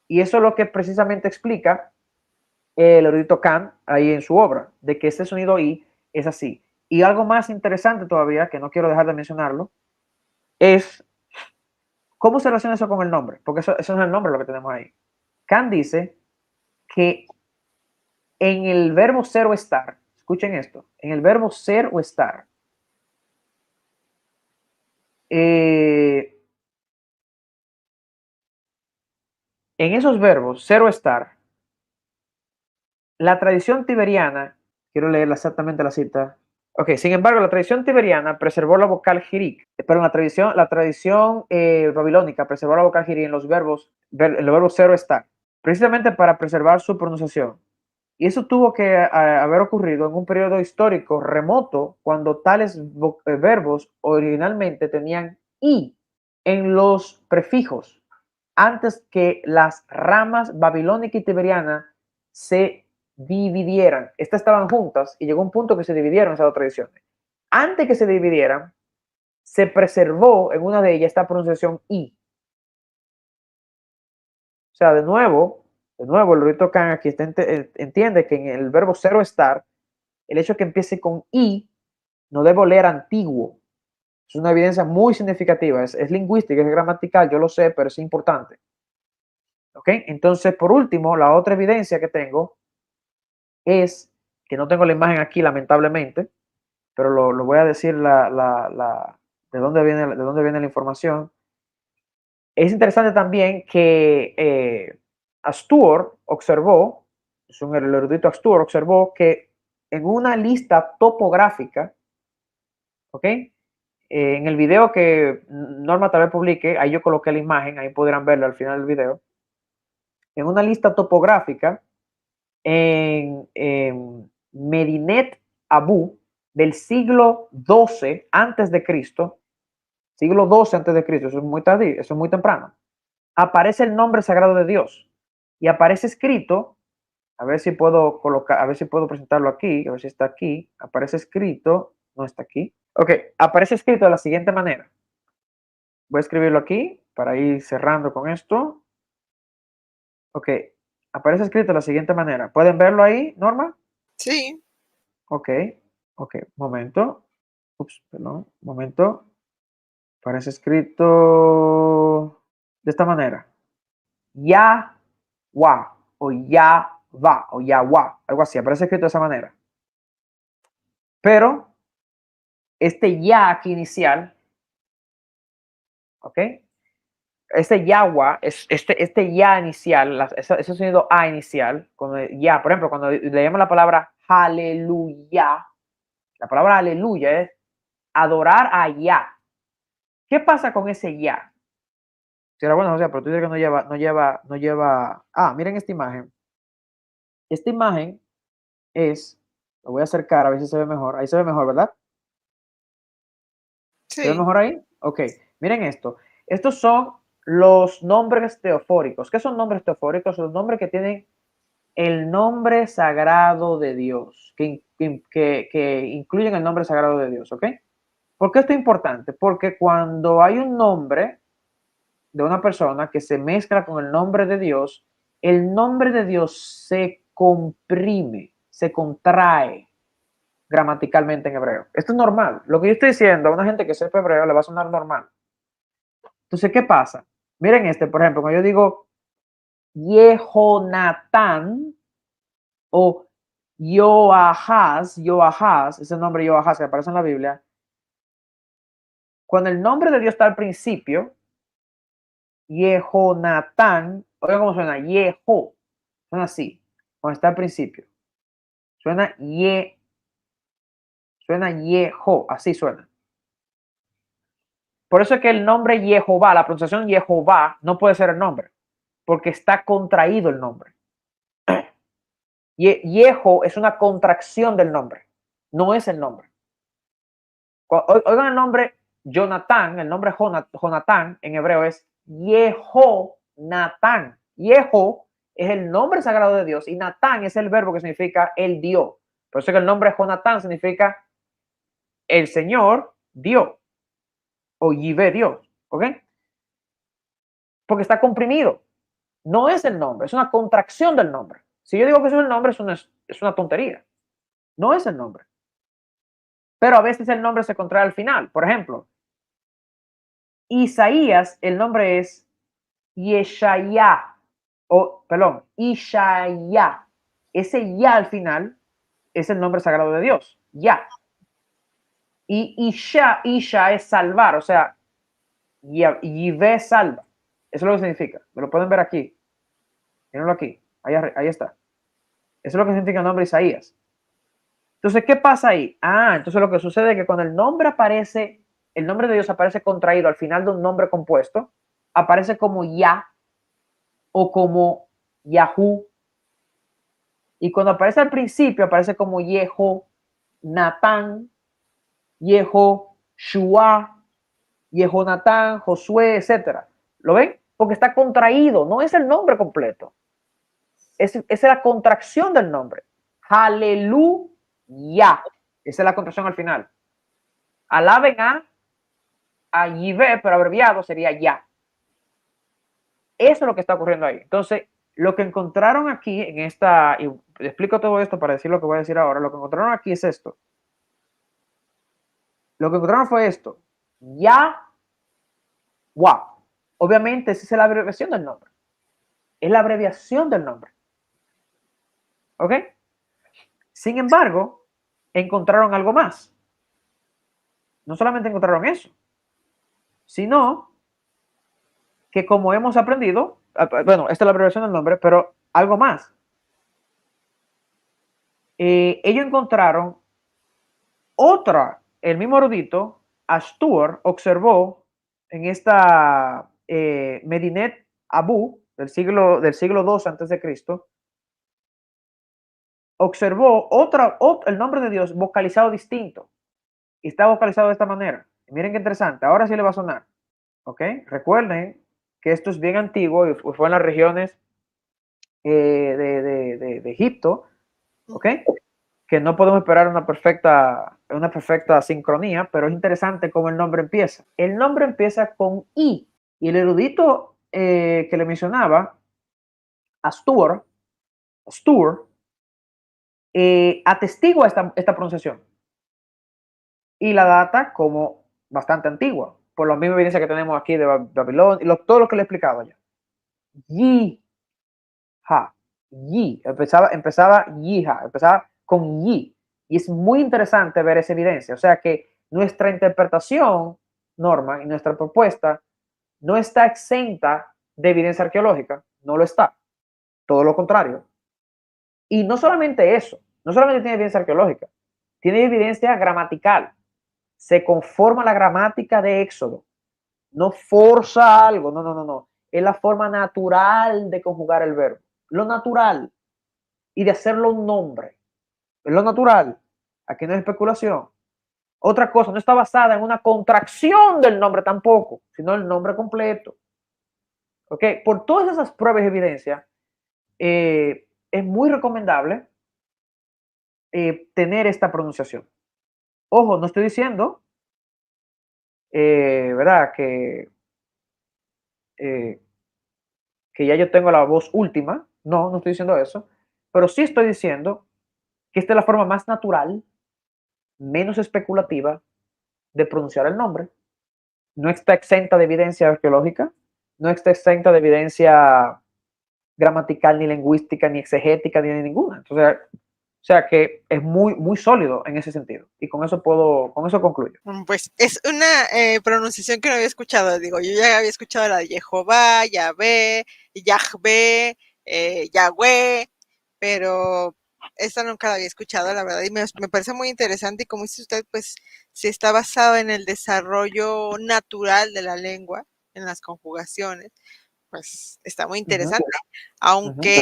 S2: Y eso es lo que precisamente explica el erudito Kant ahí en su obra, de que ese sonido I es así. Y algo más interesante todavía, que no quiero dejar de mencionarlo, es cómo se relaciona eso con el nombre, porque eso no es el nombre lo que tenemos ahí. Kant dice que en el verbo ser o estar, escuchen esto, en el verbo ser o estar, en esos verbos, ser o estar, la tradición tiberiana, quiero leer exactamente la cita. Ok, sin embargo, la tradición tiberiana preservó la vocal jirik, pero la tradición babilónica preservó la vocal jirik en los verbos ser o estar, precisamente para preservar su pronunciación. Y eso tuvo que haber ocurrido en un periodo histórico remoto, cuando tales verbos originalmente tenían i en los prefijos, antes que las ramas babilónica y tiberiana se dividieran. Estas estaban juntas y llegó un punto que se dividieron esas dos tradiciones. Antes que se dividieran, se preservó en una de ellas esta pronunciación i. O sea, de nuevo, el Rito Khan aquí entiende que en el verbo ser o estar, el hecho de que empiece con i no debe oler antiguo. Es una evidencia muy significativa. Es lingüística, es gramatical, yo lo sé, pero es importante. ¿Ok? Entonces, por último, la otra evidencia que tengo es, que no tengo la imagen aquí, lamentablemente, pero lo voy a decir de dónde viene la información. Es interesante también que Astur observó, el erudito Astur observó que en una lista topográfica, ¿ok? En el video que Norma tal vez publique, ahí yo coloqué la imagen, ahí podrán verlo al final del video. En una lista topográfica en Medinet Abu del siglo XII antes de Cristo, siglo XII antes de Cristo, eso es muy tardío, eso es muy temprano, aparece el nombre sagrado de Dios y aparece escrito, a ver si puedo colocar, a ver si puedo presentarlo aquí, a ver si está aquí, aparece escrito, no está aquí, ok, aparece escrito de la siguiente manera. Voy a escribirlo aquí para ir cerrando con esto. Ok, aparece escrito de la siguiente manera. ¿Pueden verlo ahí, Norma?
S1: Sí.
S2: Ok, ok, momento. Ups, perdón, momento. Aparece escrito de esta manera. Ya, wa, o ya, va, o ya, wa, algo así. Aparece escrito de esa manera. Pero este ya aquí inicial, ok, este yawa, este ya inicial, ese sonido a inicial, cuando ya, por ejemplo, cuando leemos la palabra aleluya, la palabra aleluya es adorar a ya. ¿Qué pasa con ese ya? Si era bueno, o sea, pero tú dices que no lleva. Ah, miren esta imagen. Esta imagen es, lo voy a acercar a ver si se ve mejor. Ahí se ve mejor, ¿verdad? ¿Se ve
S1: Sí,
S2: mejor ahí? Ok, miren esto. Estos son los nombres teofóricos. ¿Qué son nombres teofóricos? Los nombres que tienen el nombre sagrado de Dios, que incluyen el nombre sagrado de Dios, ¿ok? ¿Por qué esto es importante? Porque cuando hay un nombre de una persona que se mezcla con el nombre de Dios, el nombre de Dios se comprime, se contrae gramaticalmente en hebreo. Esto es normal. Lo que yo estoy diciendo a una gente que sepa hebreo le va a sonar normal. Entonces, ¿qué pasa? Miren este, por ejemplo, cuando yo digo Yehonatán o Yoahaz, ese nombre Yoahaz que aparece en la Biblia, cuando el nombre de Dios está al principio, Yehonatán, oigan cómo suena, Yeho, suena así, cuando está al principio. Suena Yeho, así suena. Por eso es que el nombre Jehová, la pronunciación Jehová, no puede ser el nombre, porque está contraído el nombre. Yeho es una contracción del nombre, no es el nombre. Oigan el nombre Jonatán, el nombre Jonatán en hebreo es Yehonatán. Yeho es el nombre sagrado de Dios y Natán es el verbo que significa el dio. Por eso que el nombre Jonatán significa el Señor dio o Yivé Dios, ¿ok? Porque está comprimido. No es el nombre, es una contracción del nombre. Si yo digo que es el nombre, es una tontería. No es el nombre. Pero a veces el nombre se contrae al final. Por ejemplo, Isaías, el nombre es Yeshaya, o perdón, Ishaya. Ese ya al final es el nombre sagrado de Dios, ya. Y Isha es salvar, o sea, Yivé salva. Eso es lo que significa. Me lo pueden ver aquí. Mírenlo aquí. Ahí está. Eso es lo que significa el nombre Isaías. Entonces, ¿qué pasa ahí? Entonces lo que sucede es que cuando el nombre aparece, el nombre de Dios aparece contraído al final de un nombre compuesto, aparece como Ya o como Yahú. Y cuando aparece al principio, aparece como Yeho, Natán, Yeho, Shua, Yehonatán, Josué, etc. ¿Lo ven? Porque está contraído, no es el nombre completo. Es la contracción del nombre. Aleluya. Esa es la contracción al final. Alaben a Yivé, pero abreviado sería ya. Eso es lo que está ocurriendo ahí. Entonces, lo que encontraron aquí en esta, y explico todo esto para decir lo que voy a decir ahora, lo que encontraron aquí es esto. Lo que encontraron fue esto. Ya, wow. Obviamente, esa es la abreviación del nombre. Es la abreviación del nombre. ¿Ok? Sin embargo, encontraron algo más. No solamente encontraron eso, sino que como hemos aprendido, bueno, esta es la abreviación del nombre, pero algo más. Ellos encontraron el mismo erudito, Astur, observó en esta Medinet Abu del siglo II antes de Cristo, observó el nombre de Dios vocalizado distinto y está vocalizado de esta manera. Y miren qué interesante, ahora sí le va a sonar. ¿Ok? Recuerden que esto es bien antiguo y fue en las regiones de Egipto, ¿ok? Que no podemos esperar una perfecta sincronía, pero es interesante cómo el nombre empieza. El nombre empieza con I, y el erudito que le mencionaba, Astur, atestigua esta pronunciación y la data como bastante antigua, por la misma evidencia que tenemos aquí de Babilonia, y todo lo que le he explicado ya. Yi, ha, yi, empezaba yija, empezaba con yi. Y es muy interesante ver esa evidencia. O sea que nuestra interpretación, Norma, y nuestra propuesta no está exenta de evidencia arqueológica, no lo está. Todo lo contrario. Y no solamente eso, no solamente tiene evidencia arqueológica, tiene evidencia gramatical. Se conforma la gramática de Éxodo. No forza algo, no. es la forma natural de conjugar el verbo. Lo natural. Y de hacerlo un nombre. Es lo natural. Aquí no hay especulación. Otra cosa, no está basada en una contracción del nombre tampoco, sino el nombre completo. ¿Ok? Por todas esas pruebas y evidencias, es muy recomendable tener esta pronunciación. Ojo, no estoy diciendo, ¿verdad? Eh, que ya yo tengo la voz última. No, no estoy diciendo eso. Pero sí estoy diciendo que esta es la forma más natural, menos especulativa de pronunciar el nombre. No está exenta de evidencia arqueológica, no está exenta de evidencia gramatical, ni lingüística, ni exegética, ni ninguna. Entonces, o sea que es muy, muy sólido en ese sentido. Y con eso concluyo.
S1: Pues es una pronunciación que no había escuchado. Digo, yo ya había escuchado la de Jehová, Yahvé, Yahvé, Yahweh, pero esta nunca la había escuchado, la verdad, y me parece muy interesante. Y como dice usted, pues si está basado en el desarrollo natural de la lengua, en las conjugaciones, pues está muy interesante. Aunque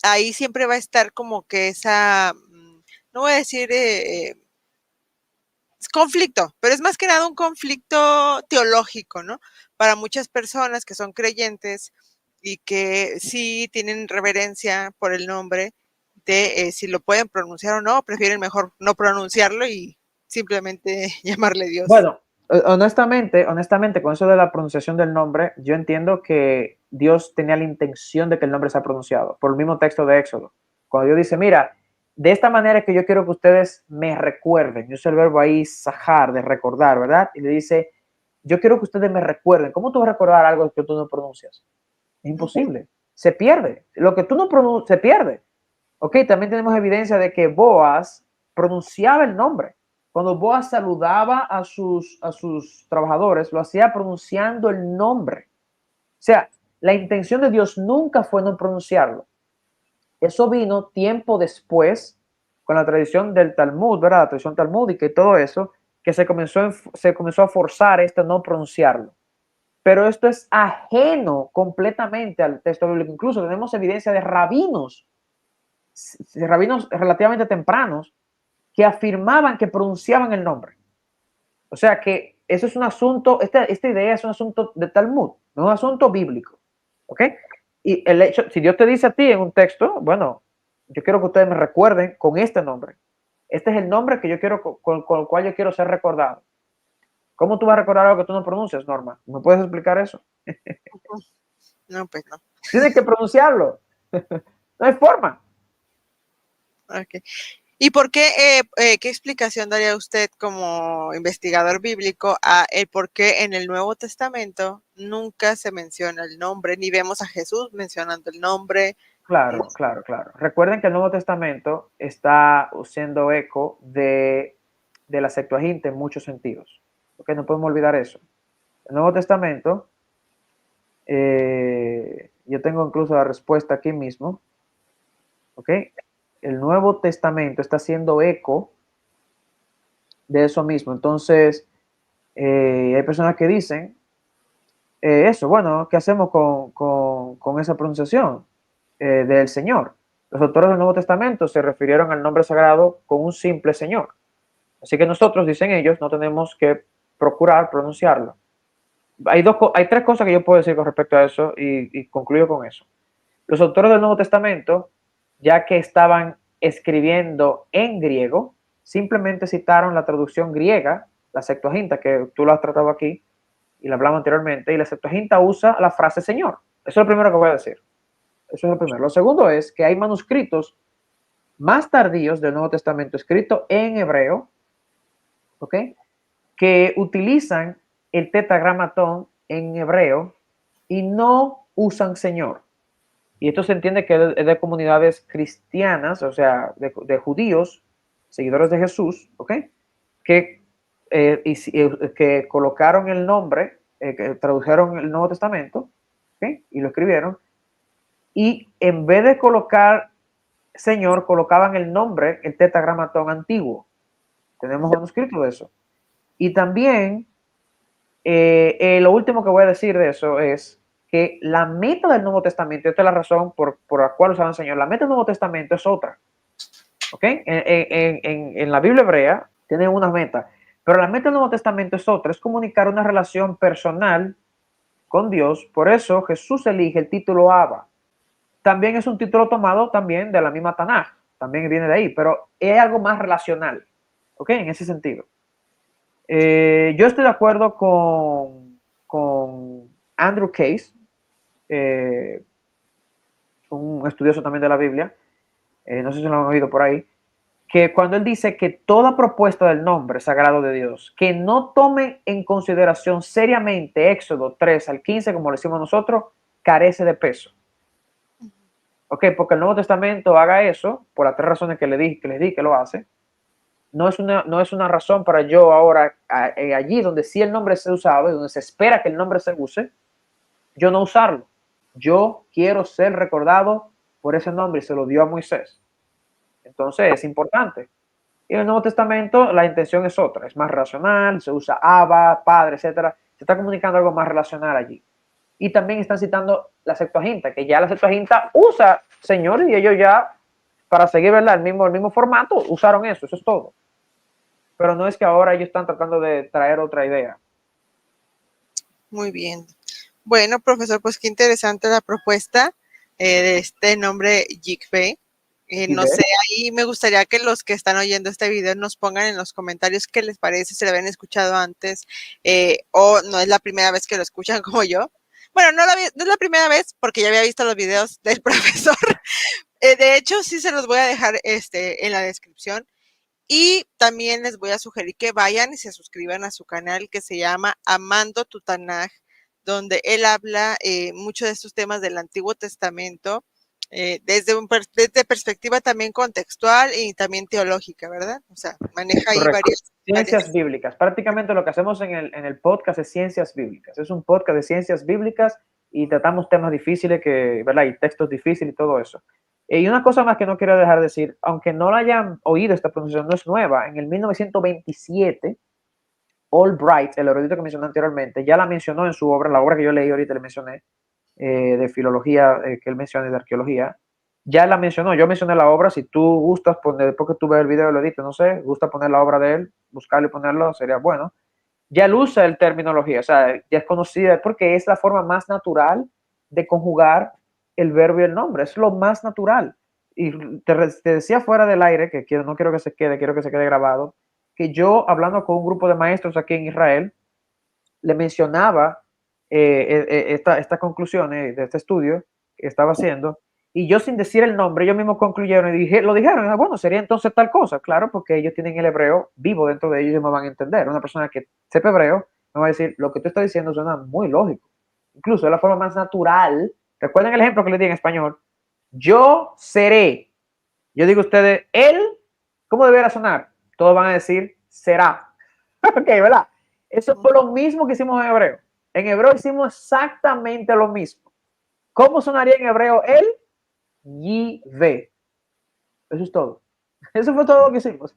S1: ahí siempre va a estar como que esa, no voy a decir conflicto, pero es más que nada un conflicto teológico, ¿no? Para muchas personas que son creyentes y que sí tienen reverencia por el nombre de si lo pueden pronunciar o no, prefieren mejor no pronunciarlo y simplemente llamarle Dios.
S2: Bueno, honestamente, con eso de la pronunciación del nombre, yo entiendo que Dios tenía la intención de que el nombre sea pronunciado, por el mismo texto de Éxodo. Cuando Dios dice, mira, de esta manera que yo quiero que ustedes me recuerden, yo uso el verbo ahí, sajar, de recordar, ¿verdad? Y le dice, yo quiero que ustedes me recuerden. ¿Cómo tú vas a recordar algo que tú no pronuncias? Es imposible. Se pierde. Lo que tú no pronuncias, se pierde. Ok, también tenemos evidencia de que Boaz pronunciaba el nombre. Cuando Boaz saludaba a sus trabajadores, lo hacía pronunciando el nombre. O sea, la intención de Dios nunca fue no pronunciarlo. Eso vino tiempo después con la tradición del Talmud, ¿verdad? La tradición talmúdica y todo eso, que se comenzó a forzar este no pronunciarlo. Pero esto es ajeno completamente al texto bíblico. Incluso tenemos evidencia de rabinos relativamente tempranos que afirmaban que pronunciaban el nombre. O sea que eso es un asunto, esta idea es un asunto de Talmud, no es un asunto bíblico. ¿Ok? Y el hecho, si Dios te dice a ti en un texto, bueno, yo quiero que ustedes me recuerden con este nombre. Este es el nombre que yo quiero, con el cual yo quiero ser recordado. ¿Cómo tú vas a recordar algo que tú no pronuncias, Norma? ¿Me puedes explicar eso?
S1: No, pues no.
S2: Tienes que pronunciarlo. No hay forma.
S1: Okay. ¿Y por qué, qué explicación daría usted como investigador bíblico a el por qué en el Nuevo Testamento nunca se menciona el nombre, ni vemos a Jesús mencionando el nombre?
S2: Claro, claro, claro. Recuerden que el Nuevo Testamento está haciendo eco de la Septuaginta en muchos sentidos. ¿Ok? No podemos olvidar eso. El Nuevo Testamento, yo tengo incluso la respuesta aquí mismo. ¿Ok? El Nuevo Testamento está haciendo eco de eso mismo. Entonces, hay personas que dicen eso, bueno, ¿qué hacemos con esa pronunciación del Señor? Los autores del Nuevo Testamento se refirieron al nombre sagrado con un simple Señor. Así que nosotros, dicen ellos, no tenemos que procurar pronunciarlo. Hay tres cosas que yo puedo decir con respecto a eso y concluyo con eso. Los autores del Nuevo Testamento, ya que estaban escribiendo en griego, simplemente citaron la traducción griega, la Septuaginta, que tú lo has tratado aquí y la hablamos anteriormente, y la Septuaginta usa la frase Señor. Eso es lo primero que voy a decir. Eso es lo primero. Lo segundo es que hay manuscritos más tardíos del Nuevo Testamento escritos en hebreo, ¿ok? Que utilizan el tetragramatón en hebreo y no usan Señor. Y esto se entiende que es de comunidades cristianas, o sea, de judíos, seguidores de Jesús, ¿ok? Que, que colocaron el nombre, que tradujeron el Nuevo Testamento, ¿ok? Y lo escribieron, y en vez de colocar Señor, colocaban el nombre, el tetragramatón antiguo. Tenemos manuscrito de eso. Y también, lo último que voy a decir de eso es que la meta del Nuevo Testamento, esta es la razón por la cual usaba el Señor, la meta del Nuevo Testamento es otra. ¿Ok? En la Biblia hebrea tienen una meta, pero la meta del Nuevo Testamento es otra, es comunicar una relación personal con Dios. Por eso Jesús elige el título Abba. También es un título tomado también de la misma Tanaj, también viene de ahí, pero es algo más relacional, ¿ok? En ese sentido. Yo estoy de acuerdo con Andrew Case, eh, un estudioso también de la Biblia, no sé si lo han oído por ahí, que cuando él dice que toda propuesta del nombre sagrado de Dios, que no tome en consideración seriamente Éxodo 3 al 15, como lo decimos nosotros, carece de peso. Ok, porque el Nuevo Testamento haga eso, por las tres razones que les di que lo hace, no es una razón para yo ahora, allí donde sí el nombre se usaba, donde se espera que el nombre se use, yo no usarlo. Yo quiero ser recordado por ese nombre y se lo dio a Moisés. Entonces es importante. Y en el Nuevo Testamento la intención es otra, es más racional, se usa Abba, Padre, etcétera. Se está comunicando algo más relacional allí. Y también están citando la Septuaginta, que ya la Septuaginta usa Señor y ellos ya, para seguir, ¿verdad? El mismo formato, usaron eso es todo. Pero no es que ahora ellos están tratando de traer otra idea.
S1: Muy bien. Bueno, profesor, pues qué interesante la propuesta de este nombre Yigbe. No sé, ahí me gustaría que los que están oyendo este video nos pongan en los comentarios qué les parece, si lo habían escuchado antes o no es la primera vez que lo escuchan como yo. Bueno, no es la primera vez porque ya había visto los videos del profesor. De hecho, sí se los voy a dejar en la descripción. Y también les voy a sugerir que vayan y se suscriban a su canal que se llama Amando tu Tanaj, donde él habla mucho de estos temas del Antiguo Testamento, desde perspectiva también contextual y también teológica, ¿verdad? O sea, maneja ahí
S2: Correcto. Ciencias
S1: varias.
S2: bíblicas. Prácticamente lo que hacemos en el podcast es ciencias bíblicas. Es un podcast de ciencias bíblicas y tratamos temas difíciles, ¿verdad? Y textos difíciles y todo eso. Y una cosa más que no quiero dejar de decir, aunque no la hayan oído, esta pronunciación no es nueva. En el 1927, Albright, el erudito que mencioné anteriormente, ya la mencionó en su obra, la obra que yo leí ahorita le mencioné, de filología, que él menciona, de arqueología. Ya la mencionó, yo mencioné la obra. Si tú gustas poner, después que tú ves el video lo edito, no sé, gusta poner la obra de él, buscarlo y ponerlo, sería bueno. Ya él usa el terminología, o sea, ya es conocida porque es la forma más natural de conjugar el verbo y el nombre, es lo más natural. Y te decía fuera del aire, que no quiero que se quede, quiero que se quede grabado, que yo hablando con un grupo de maestros aquí en Israel, le mencionaba estas conclusiones de este estudio que estaba haciendo, y yo sin decir el nombre, ellos mismos concluyeron y lo dijeron, bueno, sería entonces tal cosa, claro, porque ellos tienen el hebreo vivo dentro de ellos y me van a entender. Una persona que sepa hebreo me va a decir, lo que tú estás diciendo suena muy lógico, incluso es la forma más natural. Recuerden el ejemplo que les di en español, yo seré, yo digo a ustedes, él, ¿cómo debería sonar? Todos van a decir, será. Ok, ¿verdad? Eso fue lo mismo que hicimos en hebreo. En hebreo hicimos exactamente lo mismo. ¿Cómo sonaría en hebreo el Yive? Eso es todo. Eso fue todo lo que hicimos.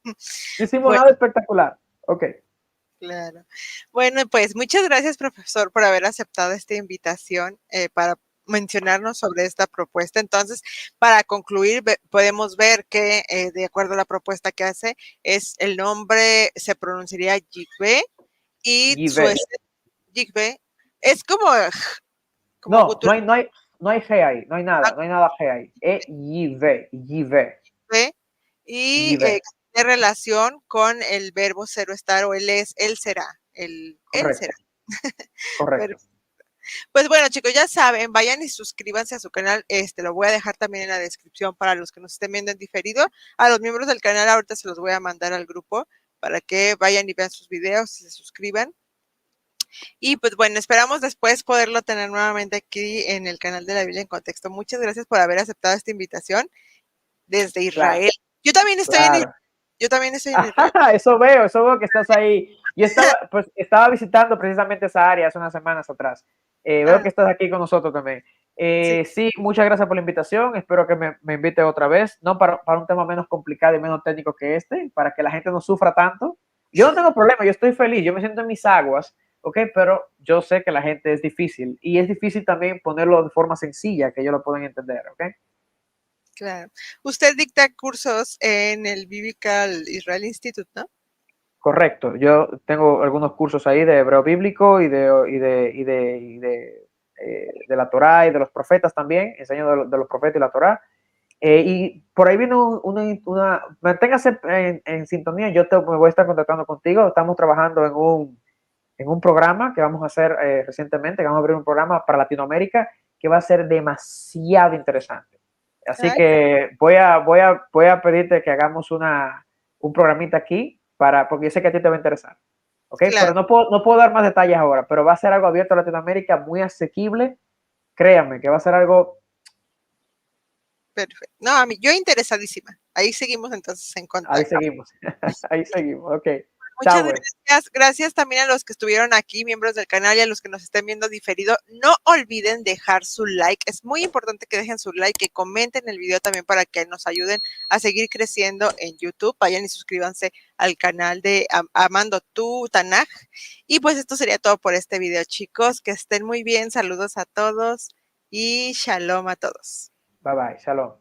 S2: No hicimos
S1: Bueno,
S2: nada espectacular. Ok.
S1: claro. Bueno, pues muchas gracias, profesor, por haber aceptado esta invitación para mencionarnos sobre esta propuesta. Entonces, para concluir, podemos ver que de acuerdo a la propuesta que hace, es el nombre se pronunciaría Yigbe y su
S2: Yive.
S1: Yigbe es como
S2: No,
S1: gutural
S2: no hay G ahí. No hay nada G ahí. Yive. Yive.
S1: y
S2: Yive.
S1: tiene relación con el verbo ser o estar o él será, él será.
S2: Correcto. Correcto.
S1: Pues bueno, chicos, ya saben, vayan y suscríbanse a su canal. Lo voy a dejar también en la descripción para los que nos estén viendo en diferido. A los miembros del canal ahorita se los voy a mandar al grupo para que vayan y vean sus videos y se suscriban. Y pues bueno, esperamos después poderlo tener nuevamente aquí en el canal de la Biblia en Contexto. Muchas gracias por haber aceptado esta invitación desde
S2: Claro.
S1: Israel. Yo también estoy en Israel.
S2: Claro.
S1: Yo también estoy en Israel.
S2: Eso veo que estás ahí. Yo estaba visitando precisamente esa área hace unas semanas atrás. Veo
S1: Ah,
S2: que estás aquí con nosotros también.
S1: sí.
S2: Sí, muchas gracias por la invitación. Espero que me invite otra vez, no para un tema menos complicado y menos técnico que este, para que la gente no sufra tanto. Yo no tengo problema, yo estoy feliz, yo me siento en mis aguas, ¿ok? Pero yo sé que la gente es difícil y es difícil también ponerlo de forma sencilla, que ellos lo pueden entender, ¿ok?
S1: Claro. Usted dicta cursos en el Biblical Israel Institute, ¿no?
S2: Correcto. Yo tengo algunos cursos ahí de hebreo bíblico de la Torá y de los profetas también. Enseño de los profetas y la Torá. Y por ahí vino manténgase en sintonía. Me voy a estar contactando contigo. Estamos trabajando en un programa que vamos a hacer recientemente, que vamos a abrir un programa para Latinoamérica que va a ser demasiado interesante. Así
S1: Ay,
S2: que voy a pedirte que hagamos un programita aquí porque yo sé que a ti te va a interesar. ¿Ok?
S1: claro,
S2: Pero no puedo dar más detalles ahora, pero va a ser algo abierto a Latinoamérica, muy asequible. Créanme que va a ser algo.
S1: perfecto. No, a mí, yo interesadísima. Ahí seguimos entonces en
S2: Ahí
S1: contacto.
S2: seguimos. Ahí seguimos. Ok.
S1: Muchas
S2: Chao, pues.
S1: gracias. Gracias también a los que estuvieron aquí, miembros del canal, y a los que nos estén viendo diferido. No olviden dejar su like. Es muy importante que dejen su like, que comenten el video también para que nos ayuden a seguir creciendo en YouTube. Vayan y suscríbanse al canal de Amando Tu Tanaj. Y pues esto sería todo por este video, chicos. Que estén muy bien. Saludos a todos y shalom a todos.
S2: Bye bye. Shalom.